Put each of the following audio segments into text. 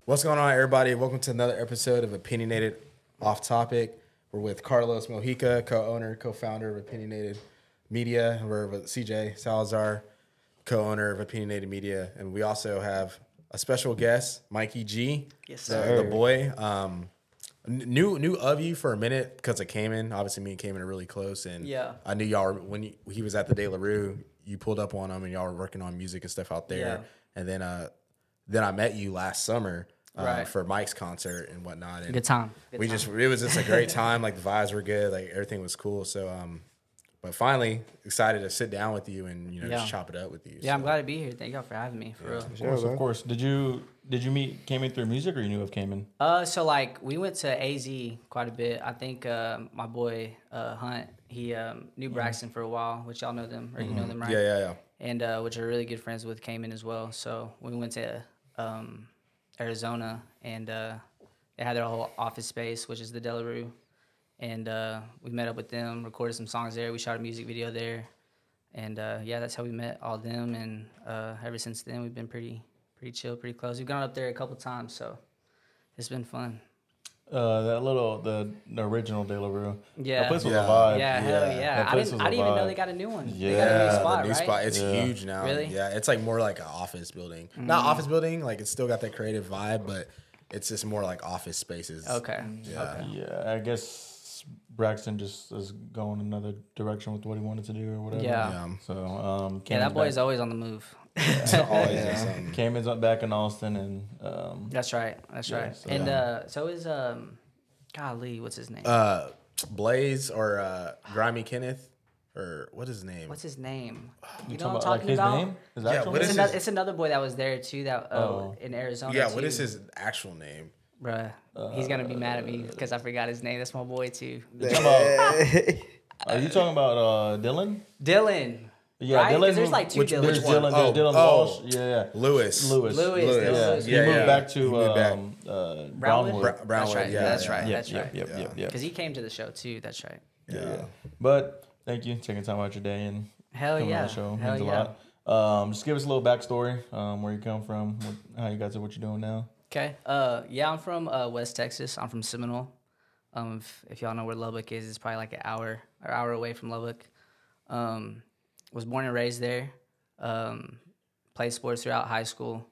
What's going on, everybody? Welcome to another episode of Opinionated Off Topic. We're with Carlos Mojica, co-owner, co-founder of Opinionated Media. We're with CJ Salazar, co-owner of Opinionated Media. And we also have a special guest, Mikey G. Yes, sir. The boy. Knew of you for a minute because of Cayman. Obviously, me and Cayman are really close. And Yeah. I knew y'all, when he was at the De La Rue, you pulled up on him and y'all were working on music and stuff out there. Yeah. And then I met you last summer. Right. For Mike's concert and whatnot. And Good time. it was just a great time. Like, the vibes were good. Like, everything was cool. So, but finally, excited to sit down with you and, just chop it up with you. Yeah, so. I'm glad to be here. Thank y'all for having me, for real. Of course. Did you meet Cayman through music, or you knew of Cayman? So, like, we went to AZ quite a bit. I think my boy Hunt, he knew Braxton for a while, which y'all know them, or you know them, right? Yeah. And which are really good friends with Cayman as well. So, we went to Arizona, and they had their whole office space, which is the De La Rue. And we met up with them, recorded some songs there. We shot a music video there. And, that's how we met all of them. And ever since then, we've been pretty chill, pretty close. We've gone up there a couple times, so it's been fun. The original De La Rue. Yeah. That place was a vibe. Yeah, hell yeah. I didn't even know they got a new one. They got a new spot, the new right? spot. It's huge now. Really? Yeah, it's like more like an office building. Not office building, like it's still got that creative vibe, but it's just more like office spaces. Okay. Yeah. Okay. Yeah, I guess Braxton just is going another direction with what he wanted to do or whatever. Yeah. So, that boy's always on the move. Cayman's back in Austin, and That's right. So, and so is golly, what's his name? Blaze or Grimy Kenneth, or what is his name? What's his name? you know what I'm talking talking his about? name? His Yeah, actual what name? is his- It's another boy that was there too. That in Arizona. Yeah, too. what is his actual name? Bruh, he's gonna be mad at me because I forgot his name. That's my boy too. Are you talking about Dylan? Dylan. Yeah, right? 'Cause Dylan. there's like two There's Dylans. Dylan. Oh, There's Dylan oh. Walsh. Yeah. Lewis. Lewis. He moved back to Brownwood. Brownwood. Brownwood. That's right. Yeah, That's right. yeah. Because he came to the show too. That's right. Yeah. But thank you taking time out your day and Hell coming yeah. on the show. Hell Means yeah. a lot. Just give us a little backstory, where you come from, how you got to what you're doing now. Okay. I'm from West Texas. I'm from Seminole. If y'all know where Lubbock is, it's probably like an hour away from Lubbock. Was born and raised there. Played sports throughout high school,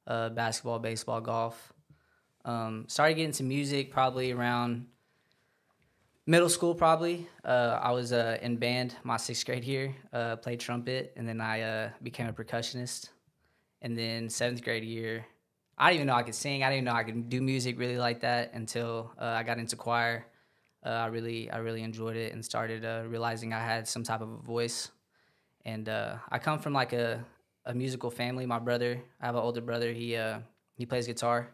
basketball, baseball, golf. Started getting into music probably around middle school. Probably I was in band my 6th grade year. Played trumpet, and then I became a percussionist. And then 7th grade year, I didn't even know I could sing. I didn't even know I could do music really like that until I got into choir. I really enjoyed it and started realizing I had some type of a voice. And I come from like a musical family. My brother, I have an older brother. He plays guitar,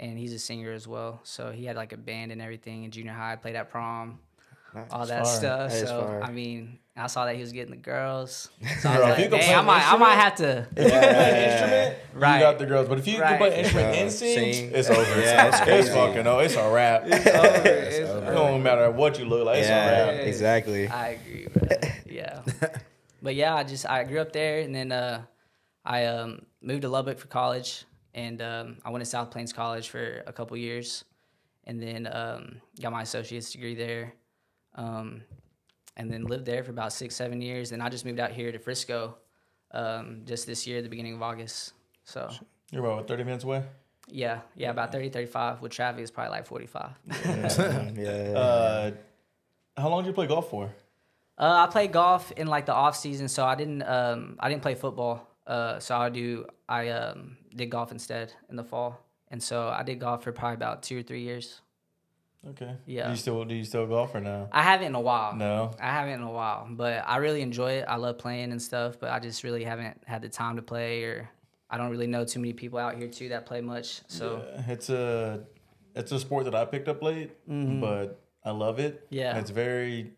and he's a singer as well. So he had like a band and everything in junior high. Played at prom, all that stuff. So I mean, I saw that he was getting the girls. So I was like, dang, I might have to. If you can play an instrument, Right. you got the girls. But if you can play an instrument and sing, it's over. Yeah, it's fucking over. It's a wrap. It don't matter what you look like. It's a wrap. Exactly. I agree, bro. Yeah. But yeah, I grew up there, and then I moved to Lubbock for college, and I went to South Plains College for a couple years, and then got my associate's degree there, and then lived there for about 6-7 years. And I just moved out here to Frisco just this year, at the beginning of August. So You're about 30 minutes away? yeah, about 30, 35. With traffic, it's probably like 45. Yeah. How long did you play golf for? I played golf in like the off season, so I didn't play football. So I did golf instead in the fall, and so I did golf for probably about 2 or 3 years. Okay. Yeah. Do you still golf or no? I haven't in a while. No. I haven't in a while, but I really enjoy it. I love playing and stuff, but I just really haven't had the time to play, or I don't really know too many people out here too that play much. So Yeah, it's a sport that I picked up late, but I love it. Yeah. And it's very.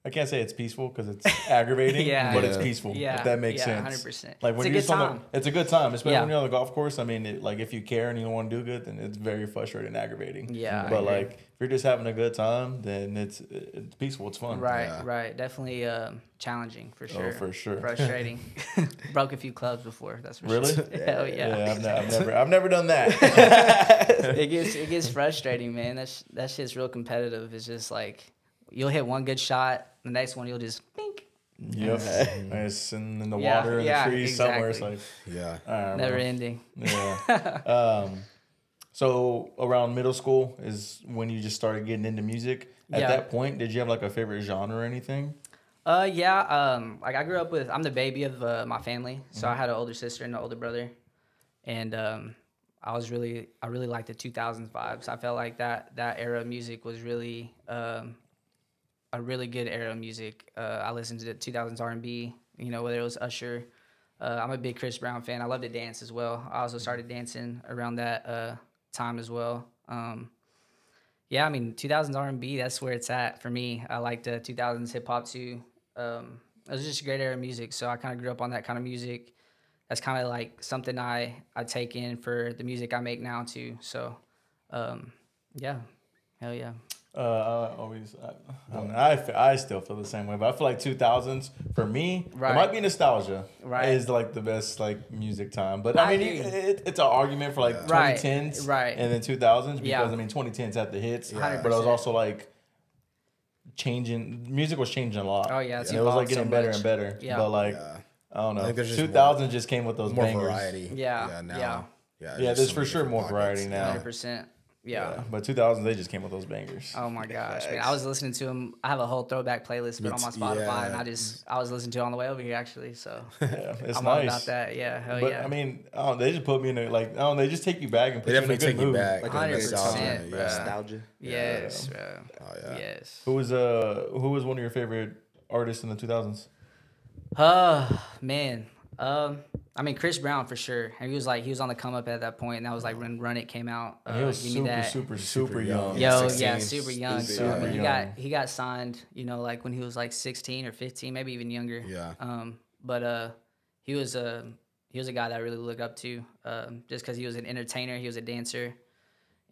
I can't say it's peaceful because it's aggravating, but it's peaceful. Yeah. If that makes yeah, sense. 100%. Like when It's a you're good just on time. it's a good time, especially when you're on the golf course. I mean, like if you care and you don't want to do good, then it's very frustrating and aggravating. Yeah, But like if you're just having a good time, then it's peaceful. It's fun. Right, right. Definitely challenging for sure. Oh, for sure. Frustrating. Broke a few clubs before. That's for Really? sure. Hell yeah. I've never done that. It gets frustrating, man. That shit's real competitive. It's just like you'll hit one good shot, the next one you'll just bink. Yep. It's in the water and the trees somewhere. It's like Never ending. Yeah. So around middle school is when you just started getting into music. At that point, did you have like a favorite genre or anything? Like I grew up with. I'm the baby of my family, so I had an older sister and an older brother, and I really liked the 2000s vibes. I felt like that era of music was really a really good era of music. I listened to the 2000s R&B, whether it was Usher. I'm a big Chris Brown fan. I love to dance as well. I also started dancing around that time as well. I mean, 2000s R&B, that's where it's at for me. I like the 2000s hip hop too. It was just a great era of music, so I kind of grew up on that kind of music. That's kind of like something I take in for the music I make now too. So, hell yeah. I still feel the same way, but I feel like 2000s for me, it might be nostalgia, is like the best like music time. But I mean, it's an argument for like 2010s, and then 2000s because I mean 2010s had the hits, but it was also like changing. Music was changing a lot. Oh yeah, it was like getting better and better. Yeah. But like I don't know, I think 2000s just came with those more bangers. variety. Yeah. There's for sure more variety now. 100%. Yeah. But 2000s, they just came with those bangers. Oh my gosh, man! I was listening to them. I have a whole throwback playlist put on my Spotify, and I was listening to it on the way over here actually. So it's I'm nice all about that. Yeah, hell but, yeah. I mean, they just put me in they just take you back and put you in a good take mood. you back. Like 100%, nostalgia. Yes, bro. Oh yeah. Yes. Who was one of your favorite artists in the 2000s? Man. I mean Chris Brown for sure. And he was on the come up at that point, and that was like when Run It came out. He was super young. Yo, 16, yeah, super young. Super young. He got signed, like when he was like 16 or 15, maybe even younger. Yeah. But he was a guy that I really look up to, just because he was an entertainer, he was a dancer,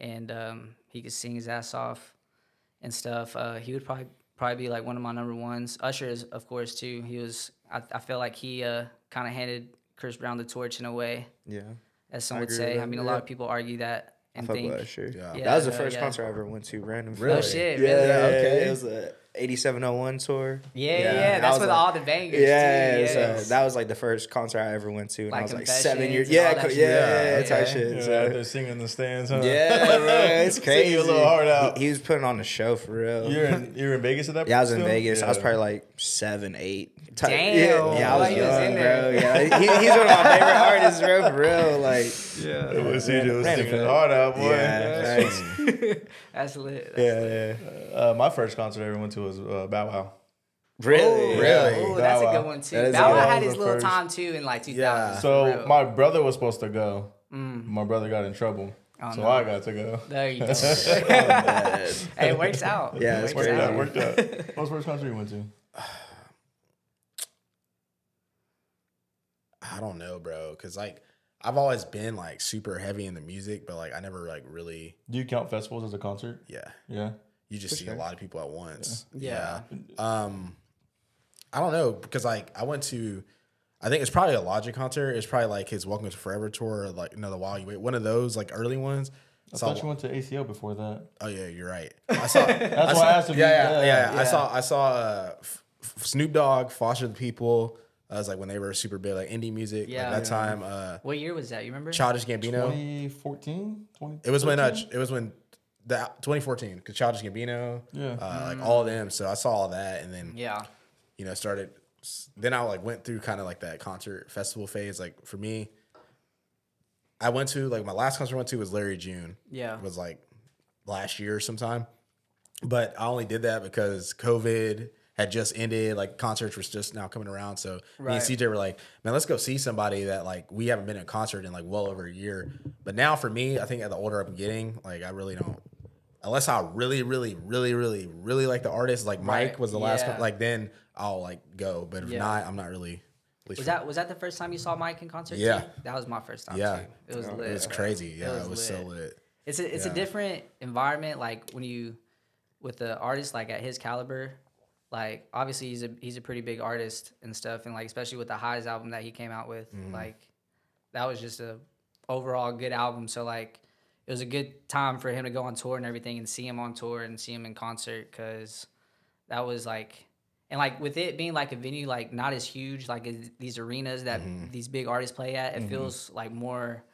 and he could sing his ass off and stuff. He would probably be like one of my number ones. Usher is, of course, too. He was. I feel like he kind of handed Chris Brown the torch in a way. Yeah. As some would say. I mean, a lot of people argue that and think. Yeah. That was the first concert I ever went to. Random. Really? Oh shit! Yeah. Really? Okay. It was a 8701 tour. Yeah. That's with all the bangers. Yeah. Too. Yes. That was like the first concert I ever went to, and Like I was like Confessions 7 years. and all that shit. Type shit. Yeah, So, they're singing in the stands, huh? yeah, bro, it's crazy. Singing a little hard out. He was putting on a show for real. You were in Vegas at that point? Yeah, I was in still? Vegas. I was Yeah. probably like 7, 8. Damn. Yeah, I was He was young, in bro. there. Yeah, he's one of my favorite artists, bro. For real, like. It was CJ was Random singing his fact. heart out, boy. Yeah, thanks. That's lit. Yeah. My first concert I ever went to was Bow Wow. Really? Really? Oh, that's a Bow Wow. good one too. That is Bow a Wow good had one. his little First. time too in like 2000. Yeah. So my brother was supposed to go. My brother got in trouble. Oh, So no. I got to go. There you go. Hey, it works out. Yeah, it's It works crazy. out. Worked out. What was the first concert you went to? I don't know, bro, because like I've always been like super heavy in the music, but like I never like really. Do you count festivals as a concert? Yeah. Yeah. You just see a lot of people at once. Yeah. I don't know, because like I went to, I think it's probably a Logic concert. It's probably like his Welcome to Forever tour, or like the While You Wait, one of those like early ones. I thought you went to ACL before that. Oh yeah, you're right. I saw. That's why I asked if Yeah. I saw Snoop Dogg, Foster the People. That was like when they were super big, like indie music. Yeah. Like that time. What year was that? You remember? Childish Gambino. 2014? It was when the 2014, because Childish Gambino. Yeah. Like all of them. So I saw all that, and then Yeah. started. Then I like went through kind of like that concert festival phase. Like for me, I went to like my last concert I went to was Larry June. Yeah. It was like last year sometime. But I only did that because COVID had just ended. Like concerts was just now coming around. So me and CJ were like, man, let's go see somebody that like we haven't been in a concert in like well over a year. But now for me, I think the older I'm getting, like I really don't. unless I really like the artist, like Mike was the last one, like then I'll like go. But if not, I'm not really. Was that the first time you saw Mike in concert? Yeah, too? That was my first time. Yeah, too. It was lit. It was crazy. Yeah, it was so lit. It's a different environment. Like when you with the artist like at his caliber, like obviously he's a pretty big artist and stuff, and like especially with the Highs album that he came out with, like that was just a overall good album. So like it was a good time for him to go on tour and everything, and see him on tour and see him in concert, because that was like. And like with it being like a venue like not as huge like these arenas that these big artists play at, it feels like more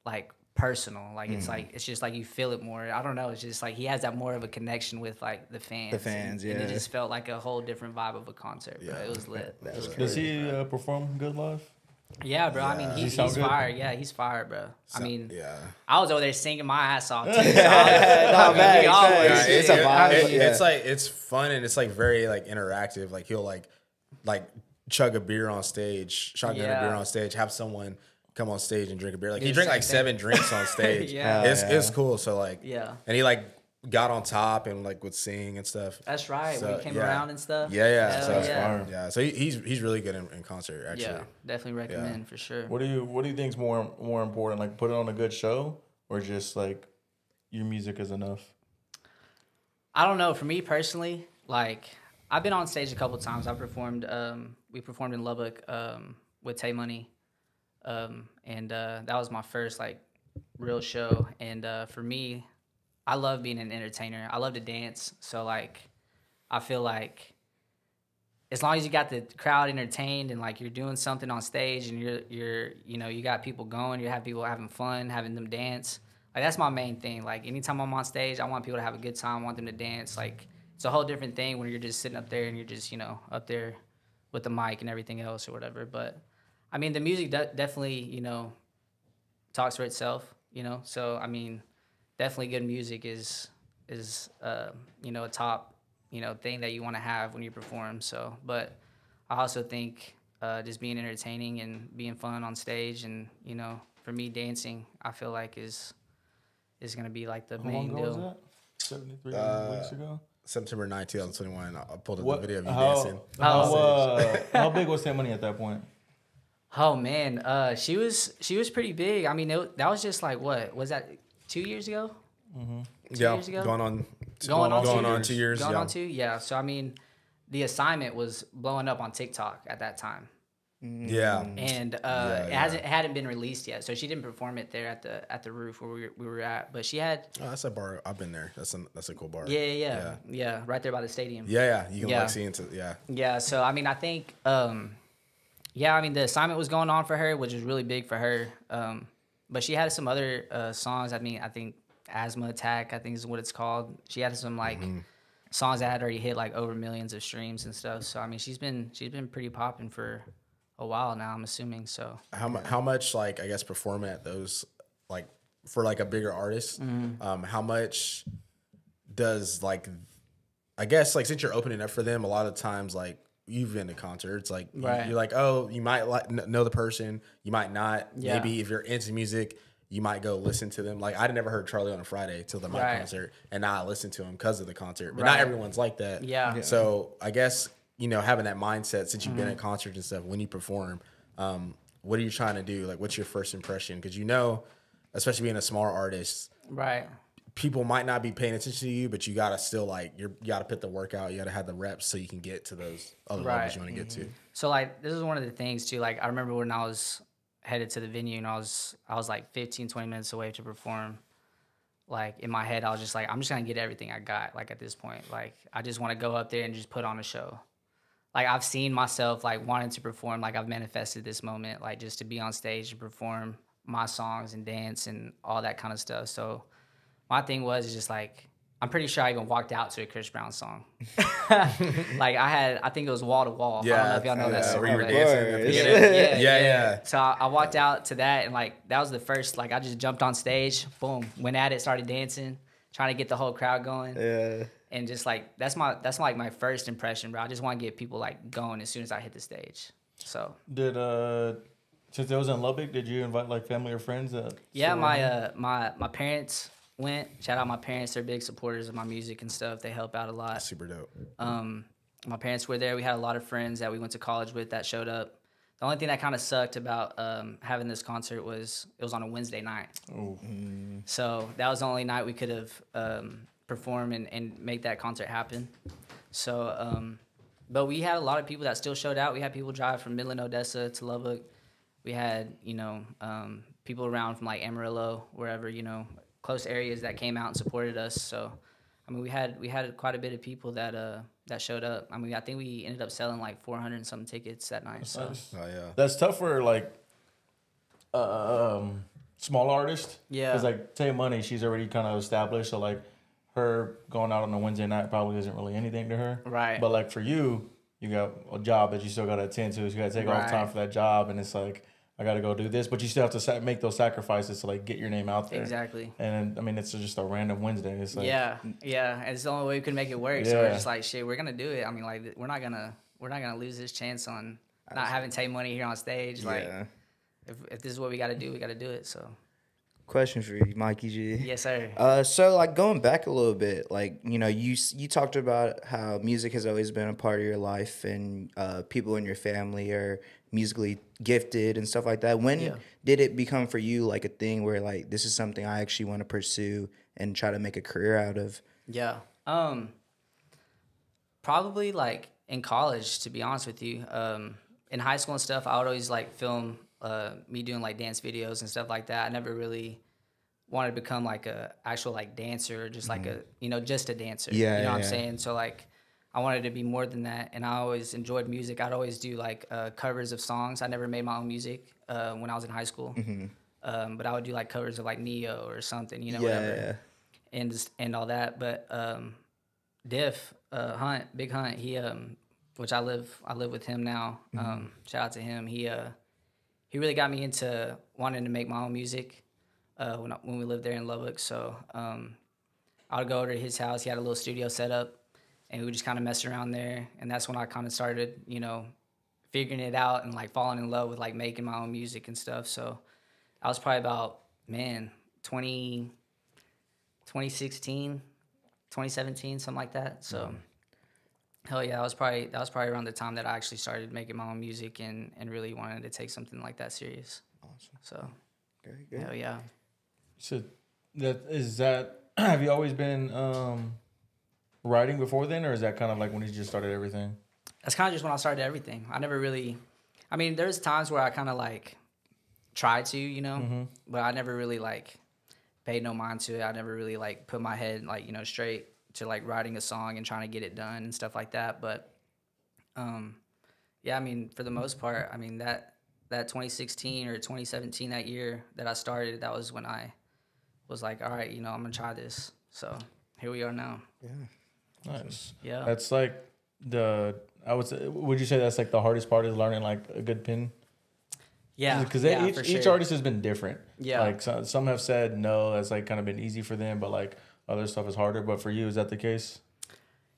like personal. Like it's just like you feel it more. I don't know. It's just like he has that more of a connection with like the fans. The fans, and it just felt like a whole different vibe of a concert. Bro. It was lit. Does he perform good live? Yeah, bro. I mean, he's fire. Yeah, he's fire, bro. I mean, I was over there singing my ass off too. So it's a vibe. It's like it's fun, and it's like very like interactive. Like he'll like chug a beer on stage, shotgun a beer on stage, have someone come on stage and drink a beer. Like he drank like 7 drinks on stage. It's cool. So like and he like got on top and like would sing and stuff. That's right. So, when he came around and stuff. So he's really good in concert actually. Yeah, definitely recommend for sure. What do you think is more important? Like put it on a good show, or just like your music is enough? I don't know. For me personally, like I've been on stage a couple times. I performed. We performed in Lubbock with Tay Money, and that was my first like real show. And for me, I love being an entertainer. I love to dance. So like, I feel like as long as you got the crowd entertained and like you're doing something on stage and you're you got people going, you have people having fun, having them dance. Like that's my main thing. Like anytime I'm on stage, I want people to have a good time, I want them to dance. Like it's a whole different thing when you're just sitting up there and you're just, up there with the mic and everything else or whatever. But I mean, the music definitely, talks for itself, So I mean, definitely good music is a top thing that you want to have when you perform. So, but I also think just being entertaining and being fun on stage, and for me dancing, I feel like is gonna be like the main deal. Was that? 73 weeks ago. September 9th, 2021. I pulled up the video of you dancing. How big was Tay Money at that point? Oh man, she was pretty big. I mean, that was just like what was that? 2 years ago? Mm-hmm. 2 years ago? Going on 2 years. Going on 2, yeah. So, I mean, the assignment was blowing up on TikTok at that time. Yeah. And it hadn't been released yet. So, she didn't perform it there at the roof where we were at. But she had... Oh, that's a bar. I've been there. That's a cool bar. Yeah. Right there by the stadium. Yeah. You can like see into... Yeah. Yeah. So, I mean, I think... the assignment was going on for her, which was really big for her. But she had some other songs. I mean, I think Asthma Attack, I think is what it's called. She had some like songs that had already hit like over millions of streams and stuff. So I mean, she's been pretty popping for a while now, I'm assuming. So how much like I guess performing at those like for like a bigger artist, how much does like I guess like since you're opening up for them, a lot of times like you've been to concerts, like you're like, oh, you might know the person, you might not. Maybe if you're into music, you might go listen to them. Like I'd never heard Charlie on a Friday till the Mike concert, and now I listen to him because of the concert. But not everyone's like that. Yeah. So I guess having that mindset since you've been at concerts and stuff, when you perform, what are you trying to do? Like, what's your first impression? Because especially being a smaller artist, right? People might not be paying attention to you, but you gotta still you gotta put the work out. You gotta have the reps so you can get to those other levels you want to get to. So like this is one of the things too. Like I remember when I was headed to the venue and I was like 15, 20 minutes away to perform. Like in my head, I was just like, I'm just gonna get everything I got. Like at this point, like I just want to go up there and just put on a show. Like I've seen myself like wanting to perform. Like I've manifested this moment, like just to be on stage and perform my songs and dance and all that kind of stuff. So my thing was just like, I'm pretty sure I even walked out to a Chris Brown song. Like I think it was Wall to Wall. Yeah, I don't know if y'all know that song. Where you were dancing. Yeah. So I walked out to that, and like that was the first. Like I just jumped on stage, boom, went at it, started dancing, trying to get the whole crowd going. Yeah. And just like that's like my first impression, bro. I just want to get people like going as soon as I hit the stage. So since it was in Lubbock, did you invite like family or friends? Yeah, my parents. went. Shout out my parents; they're big supporters of my music and stuff. They help out a lot. Super dope. My parents were there. We had a lot of friends that we went to college with that showed up. The only thing that kind of sucked about having this concert was it was on a Wednesday night. So that was the only night we could have performed and make that concert happen. So, but we had a lot of people that still showed out. We had people drive from Midland, Odessa to Lubbock. We had, people around from like Amarillo, wherever, close areas that came out and supported us. So, I mean, we had quite a bit of people that showed up. I mean, I think we ended up selling like 400 and some tickets that night. So. Oh yeah, that's tough for like small artist. Yeah, because like Tay Money, she's already kind of established. So like her going out on a Wednesday night probably isn't really anything to her. Right. But like for you, you got a job that you still got to attend to. So you got to take off time for that job, and it's like, I got to go do this, but you still have to make those sacrifices to like get your name out there. Exactly. And I mean, it's just a random Wednesday. It's like, yeah, and it's the only way we could make it work. So we're just like, shit, we're gonna do it. I mean, like, we're not gonna lose this chance on not having Tay Money here on stage. Like, if this is what we got to do, we got to do it. So. Question for you, Mikey G. Yes, sir. So like going back a little bit, like, you talked about how music has always been a part of your life, and people in your family are musically gifted and stuff like that. When did it become for you like a thing where like, this is something I actually want to pursue and try to make a career out of? Yeah. Probably like in college, to be honest with you. In high school and stuff, I would always like film me doing like dance videos and stuff like that. I never really wanted to become like a actual like dancer, or just like a, just a dancer. Yeah, what I'm saying? So like, I wanted to be more than that, and I always enjoyed music. I'd always do like covers of songs. I never made my own music when I was in high school, but I would do like covers of like Neo or something, whatever, and all that. But Diff Hunt, Big Hunt, he which I live with him now. Shout out to him. He really got me into wanting to make my own music when we lived there in Lubbock. So I would go over to his house. He had a little studio set up, and we would just kind of mess around there. And that's when I kind of started, figuring it out and like falling in love with like making my own music and stuff. So I was probably about, 2016, 2017, something like that. So hell yeah, that was probably around the time that I actually started making my own music and really wanted to take something like that serious. Awesome. So very good. hell yeah. So have you always been writing before then, or is that kind of like when you just started everything? That's kind of just when I started everything. I never really, there's times where I kind of like tried to, but I never really like paid no mind to it. I never really like put my head like, straight to like writing a song and trying to get it done and stuff like that. But for the most part, that 2016 or 2017, that year that I started, that was when I was like, all right, I'm gonna try this. So here we are now. Yeah. Nice. Yeah. That's like would you say that's like the hardest part, is learning like a good pen? Yeah. Because each artist has been different. Yeah. Like some have said no, that's like kind of been easy for them, but like other stuff is harder. But for you, is that the case?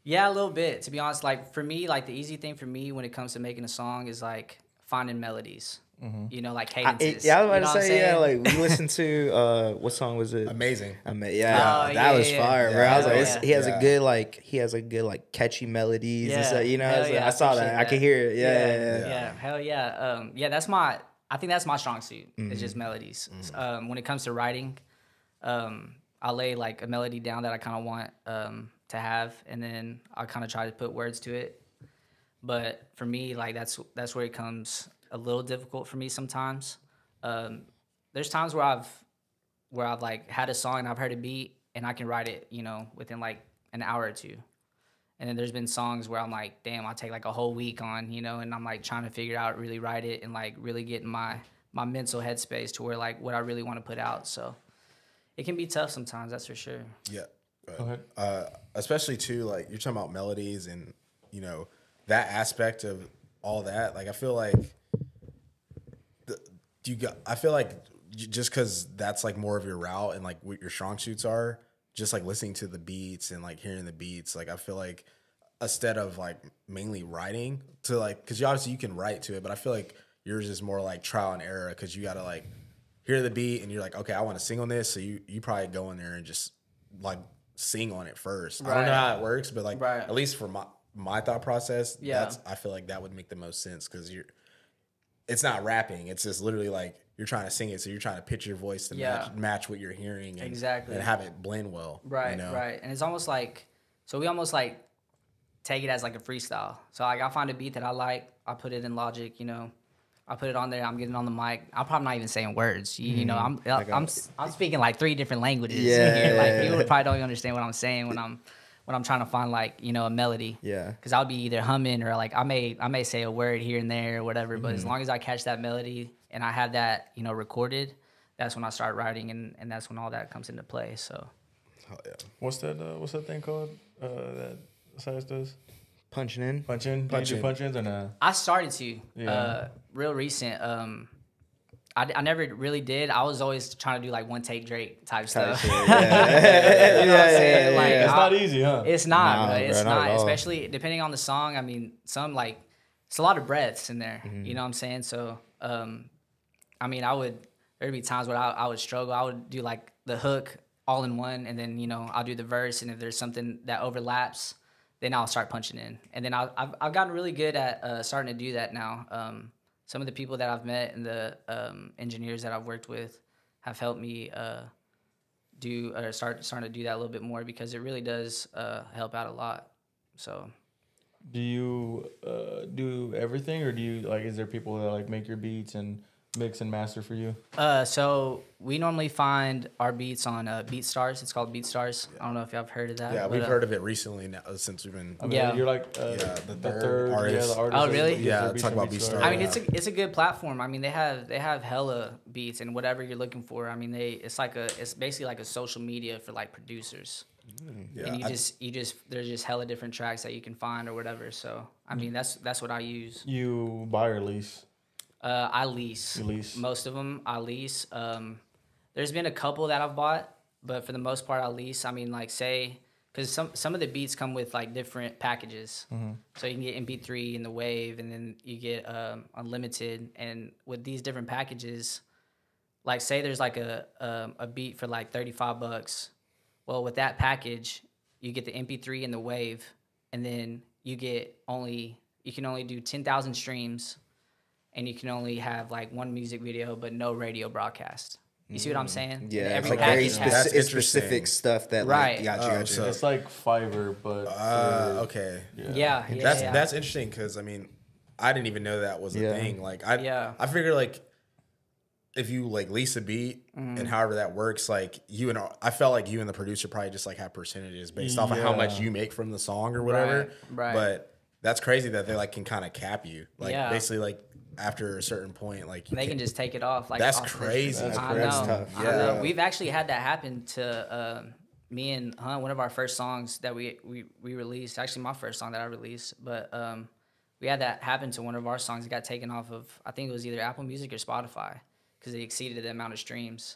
Yeah, a little bit. To be honest, like for me, like the easy thing for me when it comes to making a song is like finding melodies. Like cadences. I was about to say, like we listened to what song was it? Amazing. That was fire, bro. I was like, he has a good like catchy melodies and stuff. I saw that. I could hear it. Yeah. Hell yeah. I think that's my strong suit. It's just melodies. When it comes to writing, I'll lay like a melody down that I kind of want to have, and then I'll kind of try to put words to it. But for me, like that's where it comes a little difficult for me sometimes. There's times where I've like had a song and I've heard a beat and I can write it, within like an hour or two. And then there's been songs where I'm like, damn, I'll take like a whole week on, and I'm like trying to figure out, really write it and like really get in my mental headspace to where like what I really want to put out. So it can be tough sometimes, that's for sure. Yeah. Go ahead. Especially too, like you're talking about melodies and, that aspect of all that. Like I feel like just because that's like more of your route and like what your strong suits are, just like listening to the beats and like hearing the beats, like I feel like instead of like mainly writing to like, because obviously you can write to it, but I feel like yours is more like trial and error because you got to like hear the beat and you're like, okay, I want to sing on this. So you probably go in there and just like sing on it first. I don't know how it works, but like at least for my thought process, I feel like that would make the most sense because it's not rapping. It's just literally like you're trying to sing it. So you're trying to pitch your voice to match what you're hearing and have it blend well. Right, right. And it's almost like, so we almost like take it as like a freestyle. So like I'll find a beat that I like. I put it in Logic, I put it on there. I'm getting on the mic. I'm probably not even saying words. I'm speaking like 3 different languages. Yeah. Like people probably don't even understand what I'm saying when I'm trying to find like a melody. Yeah. Because I'll be either humming or like I may say a word here and there or whatever. But as long as I catch that melody and I have that recorded, that's when I start writing and that's when all that comes into play. So. Oh yeah. What's that thing called that Silas does? Punching in. Punch-ins or no? I started to. Real recent. I never really did. I was always trying to do like one take Drake type stuff. Shit, yeah. You know what I'm saying? Like, it's not easy, huh? It's not, No, bro. It's bro, not, especially depending on the song. I mean, it's a lot of breaths in there. You know what I'm saying? So, I mean, there'd be times where I would struggle. I would do like the hook all in one, and then I'll do the verse, and if there's something that overlaps, then I'll start punching in. And then I've gotten really good at starting to do that now. Some of the people that I've met and the engineers that I've worked with have helped me starting to do that a little bit more because it really does help out a lot. So, do you do everything, or do you like? Is there people that like make your beats and mix and master for you? So we normally find our beats on BeatStars. It's called BeatStars. I don't know if y'all have heard of that. Yeah, we've heard of it recently now, since we've been. I mean, you're like the third artist. The artist. Oh, really? Yeah, talk about BeatStars. I mean, it's a good platform. I mean, they have hella beats and whatever you're looking for. I mean, it's basically like a social media for like producers. Yeah, and there's just hella different tracks that you can find or whatever. So I mean, that's what I use. You buy or lease? I lease. You lease? Most of them I lease. There's been a couple that I've bought, but for the most part I lease. I mean, like because some of the beats come with like different packages. So you can get MP3 in the Wave, and then you get unlimited. And with these different packages, like say there's like a beat for like $35. Well, with that package, you get the MP3 and the Wave, and then you can only do 10,000 streams. And you can only have like one music video, but no radio broadcast. You see what I'm saying? Yeah, every like package very specific stuff that right. Gotcha. So it's like Fiverr, but okay. Yeah. That's interesting because I mean, I didn't even know that was a thing. Like I figured like if you like lease a beat and however that works, like I felt like you and the producer probably just like have percentages based off of how much you make from the song or whatever. Right. But that's crazy that they like can kind of cap you, like basically like. After a certain point, like they can just take it off. Like that's crazy. I know. Yeah, I know. We've actually had that happen to me and Hunt. One of our first songs that we released. Actually, my first song that I released. But we had that happen to one of our songs. It got taken off of. I think it was either Apple Music or Spotify because it exceeded the amount of streams.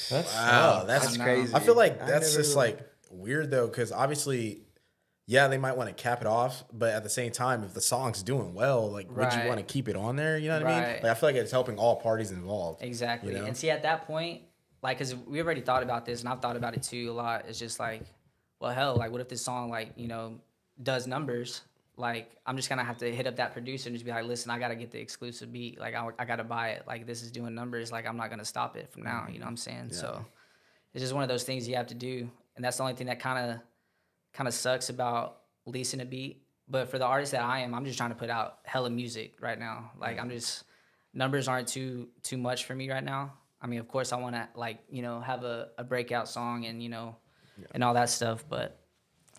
That's crazy. I feel like that's just like weird though, because obviously. Yeah, they might want to cap it off, but at the same time, if the song's doing well, like, would you want to keep it on there? You know what I mean? Like, I feel like it's helping all parties involved. Exactly. And see, at that point, like, because we already thought about this, and I've thought about it too a lot. It's just like, well, hell, like, what if this song, like, does numbers? Like, I'm just going to have to hit up that producer and just be like, listen, I got to get the exclusive beat. Like, I got to buy it. Like, this is doing numbers. Like, I'm not going to stop it from now. You know what I'm saying? Yeah. So it's just one of those things you have to do. And that's the only thing that kind of sucks about leasing a beat. But for the artist that I am, I'm just trying to put out hella music right now. Like numbers aren't too much for me right now. I mean, of course I want to like, have a breakout song and, and all that stuff. But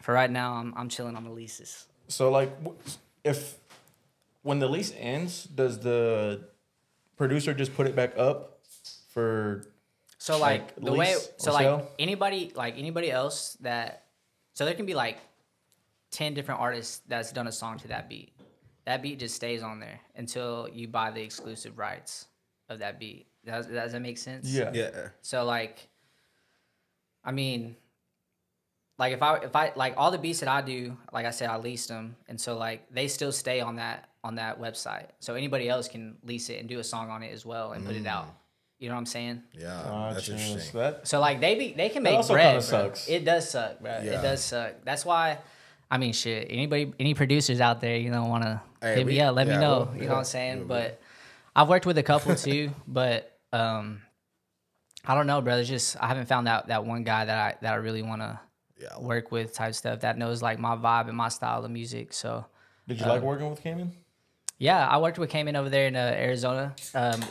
for right now, I'm chilling on the leases. So like when the lease ends, does the producer just put it back up for so like the way so like anybody else that so there can be like 10 different artists that's done a song to that beat. That beat just stays on there until you buy the exclusive rights of that beat. Does that make sense? Yeah. So like, I mean, like if I like all the beats that I do, like I said, I leased them, and so like they still stay on that website. So anybody else can lease it and do a song on it as well and put it out. You know what I'm saying? Yeah, that's interesting. So like they can make bread. Sucks. It does suck, bro. Yeah. It does suck. That's why. I mean, shit. Any producers out there, you know, want to hit me up? Let me know. You know what I'm saying? But I've worked with a couple too. But I don't know, brother. Just I haven't found that one guy that I really want to work with type stuff that knows like my vibe and my style of music. So did you like working with Cayman? Yeah, I worked with Cayman over there in Arizona.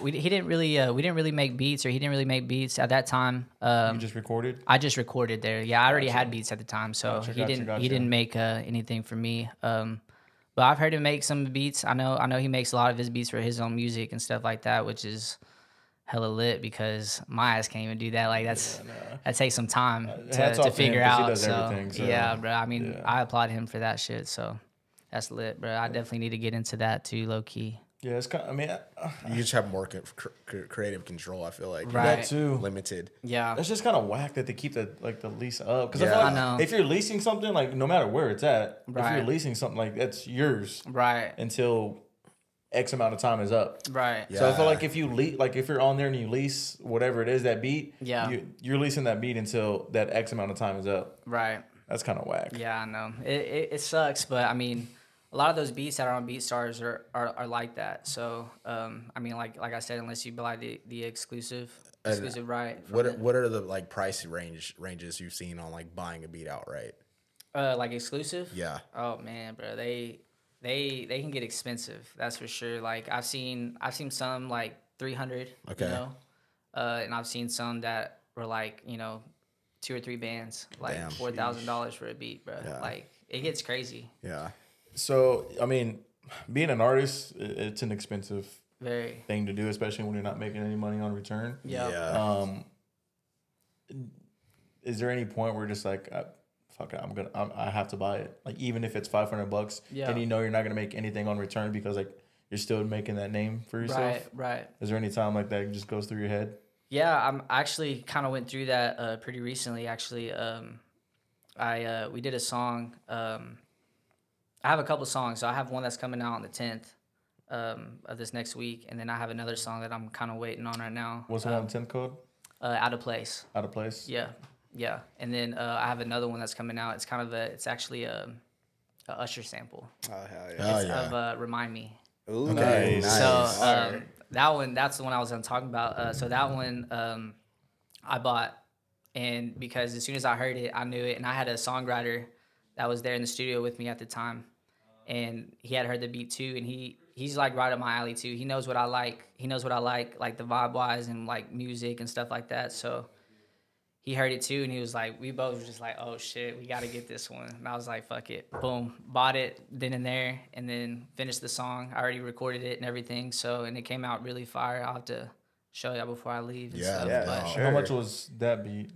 We didn't really make beats, or he didn't really make beats at that time. You just recorded? I just recorded there. Yeah, I already had beats at the time, so he didn't make anything for me. But I've heard him make some beats. I know he makes a lot of his beats for his own music and stuff like that, which is hella lit because my ass can't even do that. Like that takes some time to figure out. So yeah, bro. I mean, I applaud him for that shit. So. That's lit, bro. I definitely need to get into that too, low key. Yeah, it's kind of, I mean, you just have more creative control. I feel like that too limited. Yeah, that's just kind of whack that they keep the lease up. Because I know if you're leasing something, like no matter where it's at, if you're leasing something, like that's yours, right? Until X amount of time is up, right? Yeah. So I feel like if you like if you're on there and you lease whatever it is that beat, you're leasing that beat until that X amount of time is up, right? That's kind of whack. Yeah, I know it sucks, but I mean. A lot of those beats that are on BeatStars are like that. So, I mean, like I said, unless you buy the exclusive right. What are the like price ranges you've seen on like buying a beat outright? Like exclusive? Yeah. Oh man, bro, they can get expensive. That's for sure. Like I've seen some like 300. Okay. You know, and I've seen some that were like 2 or 3 bands, like $4,000 for a beat, bro. Yeah. Like it gets crazy. Yeah. So, I mean, being an artist, it's an expensive thing to do, especially when you're not making any money on return. Yeah. Is there any point where just like, fuck it, I have to buy it? Like, even if it's $500, and you know you're not gonna make anything on return because like you're still making that name for yourself. Right. Is there any time like that just goes through your head? Yeah, I'm actually kind of went through that pretty recently. Actually, we did a song. I have a couple songs. So I have one that's coming out on the 10th of this next week, and then I have another song that I'm kind of waiting on right now. What's the one on the 10th code? Out of Place. Out of Place? Yeah. And then I have another one that's coming out. It's kind of it's actually a Usher sample. Oh, hell yeah. It's of Remind Me. Ooh, nice. So that one, that's the one I was talking about. So that one I bought, and because as soon as I heard it, I knew it, and I had a songwriter that was there in the studio with me at the time, and he had heard the beat too, and he's like right up my alley too. He knows what I like. He knows what I like the vibe wise and like music and stuff like that. So he heard it too, and he was like, we both were just like, oh shit, we got to get this one. And I was like, fuck it, boom, bought it then and there, and then finished the song. I already recorded it and everything, so and it came out really fire. I'll have to show y'all before I leave. And stuff, but, sure. How much was that beat?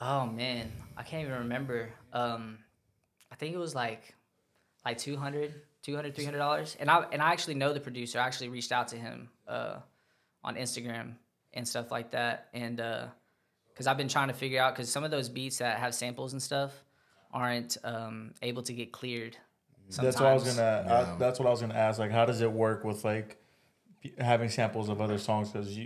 Oh man, I can't even remember. I think it was like $200, $300. And I actually know the producer. I actually reached out to him on Instagram and stuff like that. And because I've been trying to figure out, because some of those beats that have samples and stuff aren't able to get cleared sometimes. That's what I was gonna ask. Like, how does it work with like having samples of other songs? Because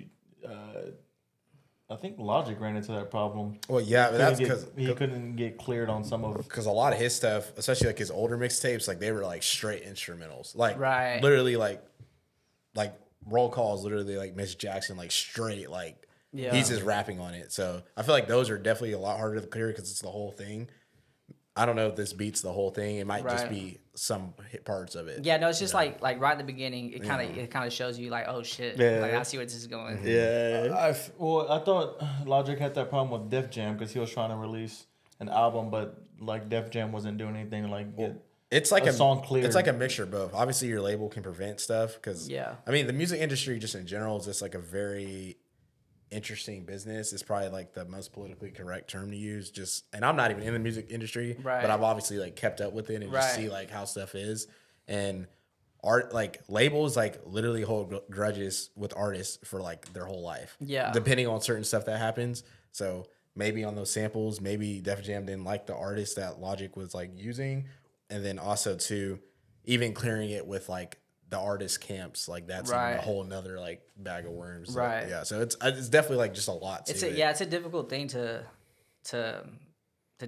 I think Logic ran into that problem. Well, yeah, but that's because he couldn't get cleared on some of. Because a lot of his stuff, especially like his older mixtapes, like they were like straight instrumentals, like right. literally like roll calls, literally like Miss Jackson, like straight, like he's just rapping on it. So I feel like those are definitely a lot harder to clear because it's the whole thing. I don't know if this beats the whole thing. It might just be some hit parts of it. Yeah, no, it's just like right at the beginning, it kind of shows you like, oh shit, like I see where this is going. Yeah. I thought Logic had that problem with Def Jam because he was trying to release an album, but like Def Jam wasn't doing anything to like get it's like a song cleared. It's like a mixture of both. Obviously, your label can prevent stuff because I mean the music industry just in general is just like a very interesting business. Is probably like the most politically correct term to use. Just, and I'm not even in the music industry, but I've obviously like kept up with it and just see like how stuff is. And art, like labels, like literally hold grudges with artists for like their whole life. Yeah, depending on certain stuff that happens. So maybe on those samples, maybe Def Jam didn't like the artist that Logic was like using, and then also too, even clearing it with like the artist camps, like that's a whole nother like bag of worms. Right. So, yeah. So it's definitely like just a lot to it. Yeah, it's a difficult thing to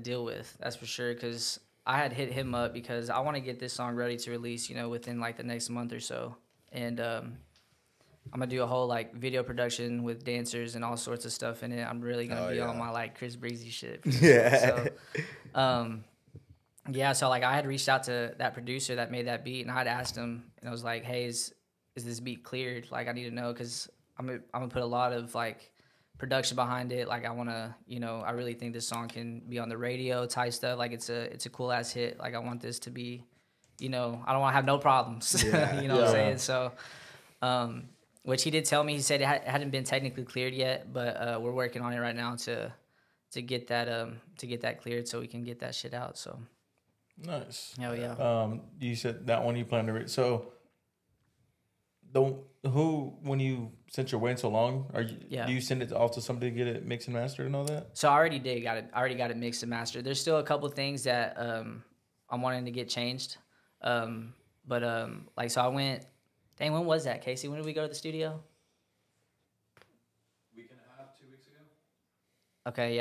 deal with. That's for sure. Cause I had hit him up because I want to get this song ready to release, you know, within like the next month or so. And, I'm gonna do a whole like video production with dancers and all sorts of stuff in it. I'm really gonna be on my like Chris Breezy shit. Yeah. So, yeah. So like I had reached out to that producer that made that beat, and I'd asked him, and I was like, "Hey, is this beat cleared? Like I need to know because I'm gonna put a lot of like production behind it. Like I wanna, you know, I really think this song can be on the radio type stuff. Like it's a cool ass hit. Like I want this to be, you know, I don't want to have no problems. Yeah. You know what I'm saying? So, which he did tell me. He said it hadn't been technically cleared yet, but we're working on it right now to get that cleared so we can get that shit out. So nice. Hell yeah. You said that one you plan to read. So when you since you're waiting so long, do you send it off to somebody to get it mixed and mastered and all that? So I already got it mixed and mastered. There's still a couple things that I'm wanting to get changed. Like so I went. Dang, when was that, Casey? When did we go to the studio? Week and a half, 2 weeks ago. Okay,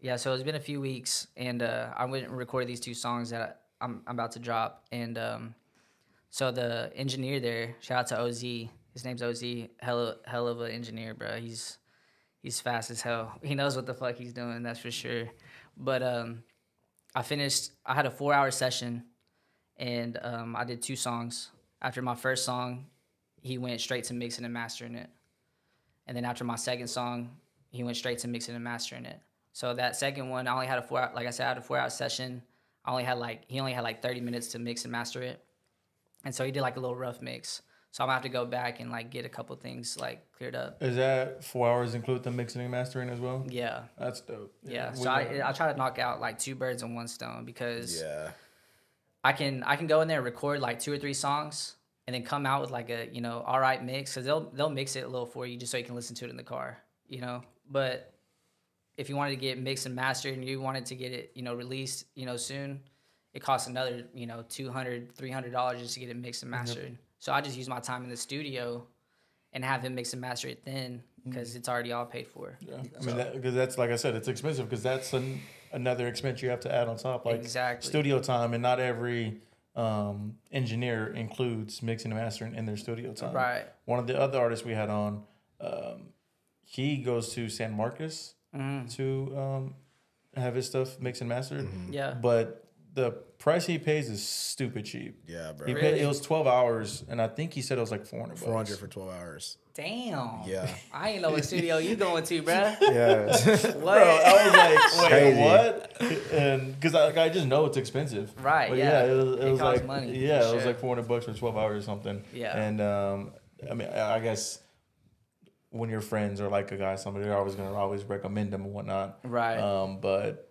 yeah. So it's been a few weeks, and I went and recorded these 2 songs that I'm about to drop. And so the engineer there, shout out to OZ. His name's OZ. Hell of an engineer, bro. He's fast as hell. He knows what the fuck he's doing. That's for sure. But I had a 4-hour session, and I did 2 songs. After my first song, he went straight to mixing and mastering it. And then after my second song, he went straight to mixing and mastering it. So that second one, I only had a 4-hour, like I said, I had a 4-hour session. He only had like 30 minutes to mix and master it. And so he did like a little rough mix. So I'm gonna have to go back and like get a couple things like cleared up. Is that 4 hours include the mixing and mastering as well? Yeah. That's dope. Yeah. So I try to knock out like 2 birds in 1 stone because yeah. I can go in there and record like 2 or 3 songs and then come out with like a, you know, all right mix, because they'll mix it a little for you just so you can listen to it in the car, you know. But if you wanted to get mixed and mastered and you wanted to get it, you know, released, you know, soon, it costs another, you know, $200, $300 just to get it mixed and mastered. Mm-hmm. So I just use my time in the studio and have him mix and master it then because it's already all paid for. Yeah, I mean, because that's like I said, it's expensive because that's another expense you have to add on top, like studio time, and not every engineer includes mixing and mastering in their studio time. Right. One of the other artists we had on, he goes to San Marcos to have his stuff mixed and mastered. Mm-hmm. Yeah. But the price he pays is stupid cheap. Yeah, bro. It was 12 hours, and I think he said it was like $400. $400 for 12 hours. Damn. Yeah. I ain't know what studio you going to, bro. Yeah. What? Bro, I was like, wait, Crazy. What? And because I just know it's expensive. Right. But yeah. it was costs like money. Yeah, for it was sure. like $400 for 12 hours or something. Yeah. And I mean, I guess when you're friends or like a guy, somebody, you're always gonna recommend them and whatnot. Right. But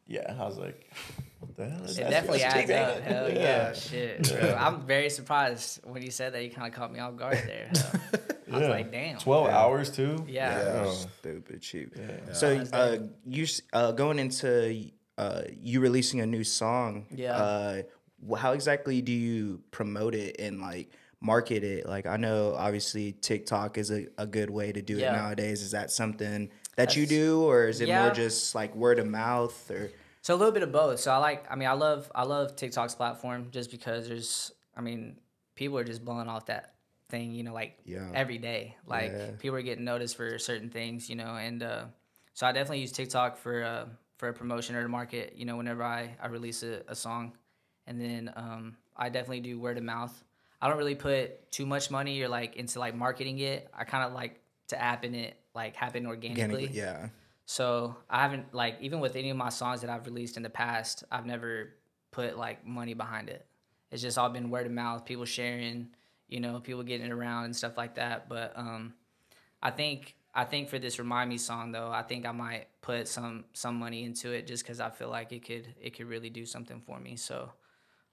yeah, I was like, what the hell? It definitely adds up. Hell yeah, shit. Bro. Yeah. I'm very surprised when you said that. You kind of caught me off guard there. I was like, damn. 12 hours too? Yeah. Oh. Stupid cheap. Yeah. So you going into you releasing a new song. Yeah. How exactly do you promote it and like market it? Like I know obviously TikTok is a good way to do it nowadays. Is that something that you do, or is it more just like word of mouth or? So a little bit of both. So I love TikTok's platform just because people are just blowing off that thing, you know, like every day. Like people are getting noticed for certain things, you know, and so I definitely use TikTok for a promotion or to market, you know, whenever I release a song. And then I definitely do word of mouth. I don't really put too much money or like into like marketing it. I kind of like to happen organically. Yeah. So I haven't, like, even with any of my songs that I've released in the past, I've never put like money behind it. It's just all been word of mouth, people sharing, you know, people getting it around and stuff like that. But I think for this Remind Me song though, I think I might put some money into it just because I feel like it could really do something for me. So,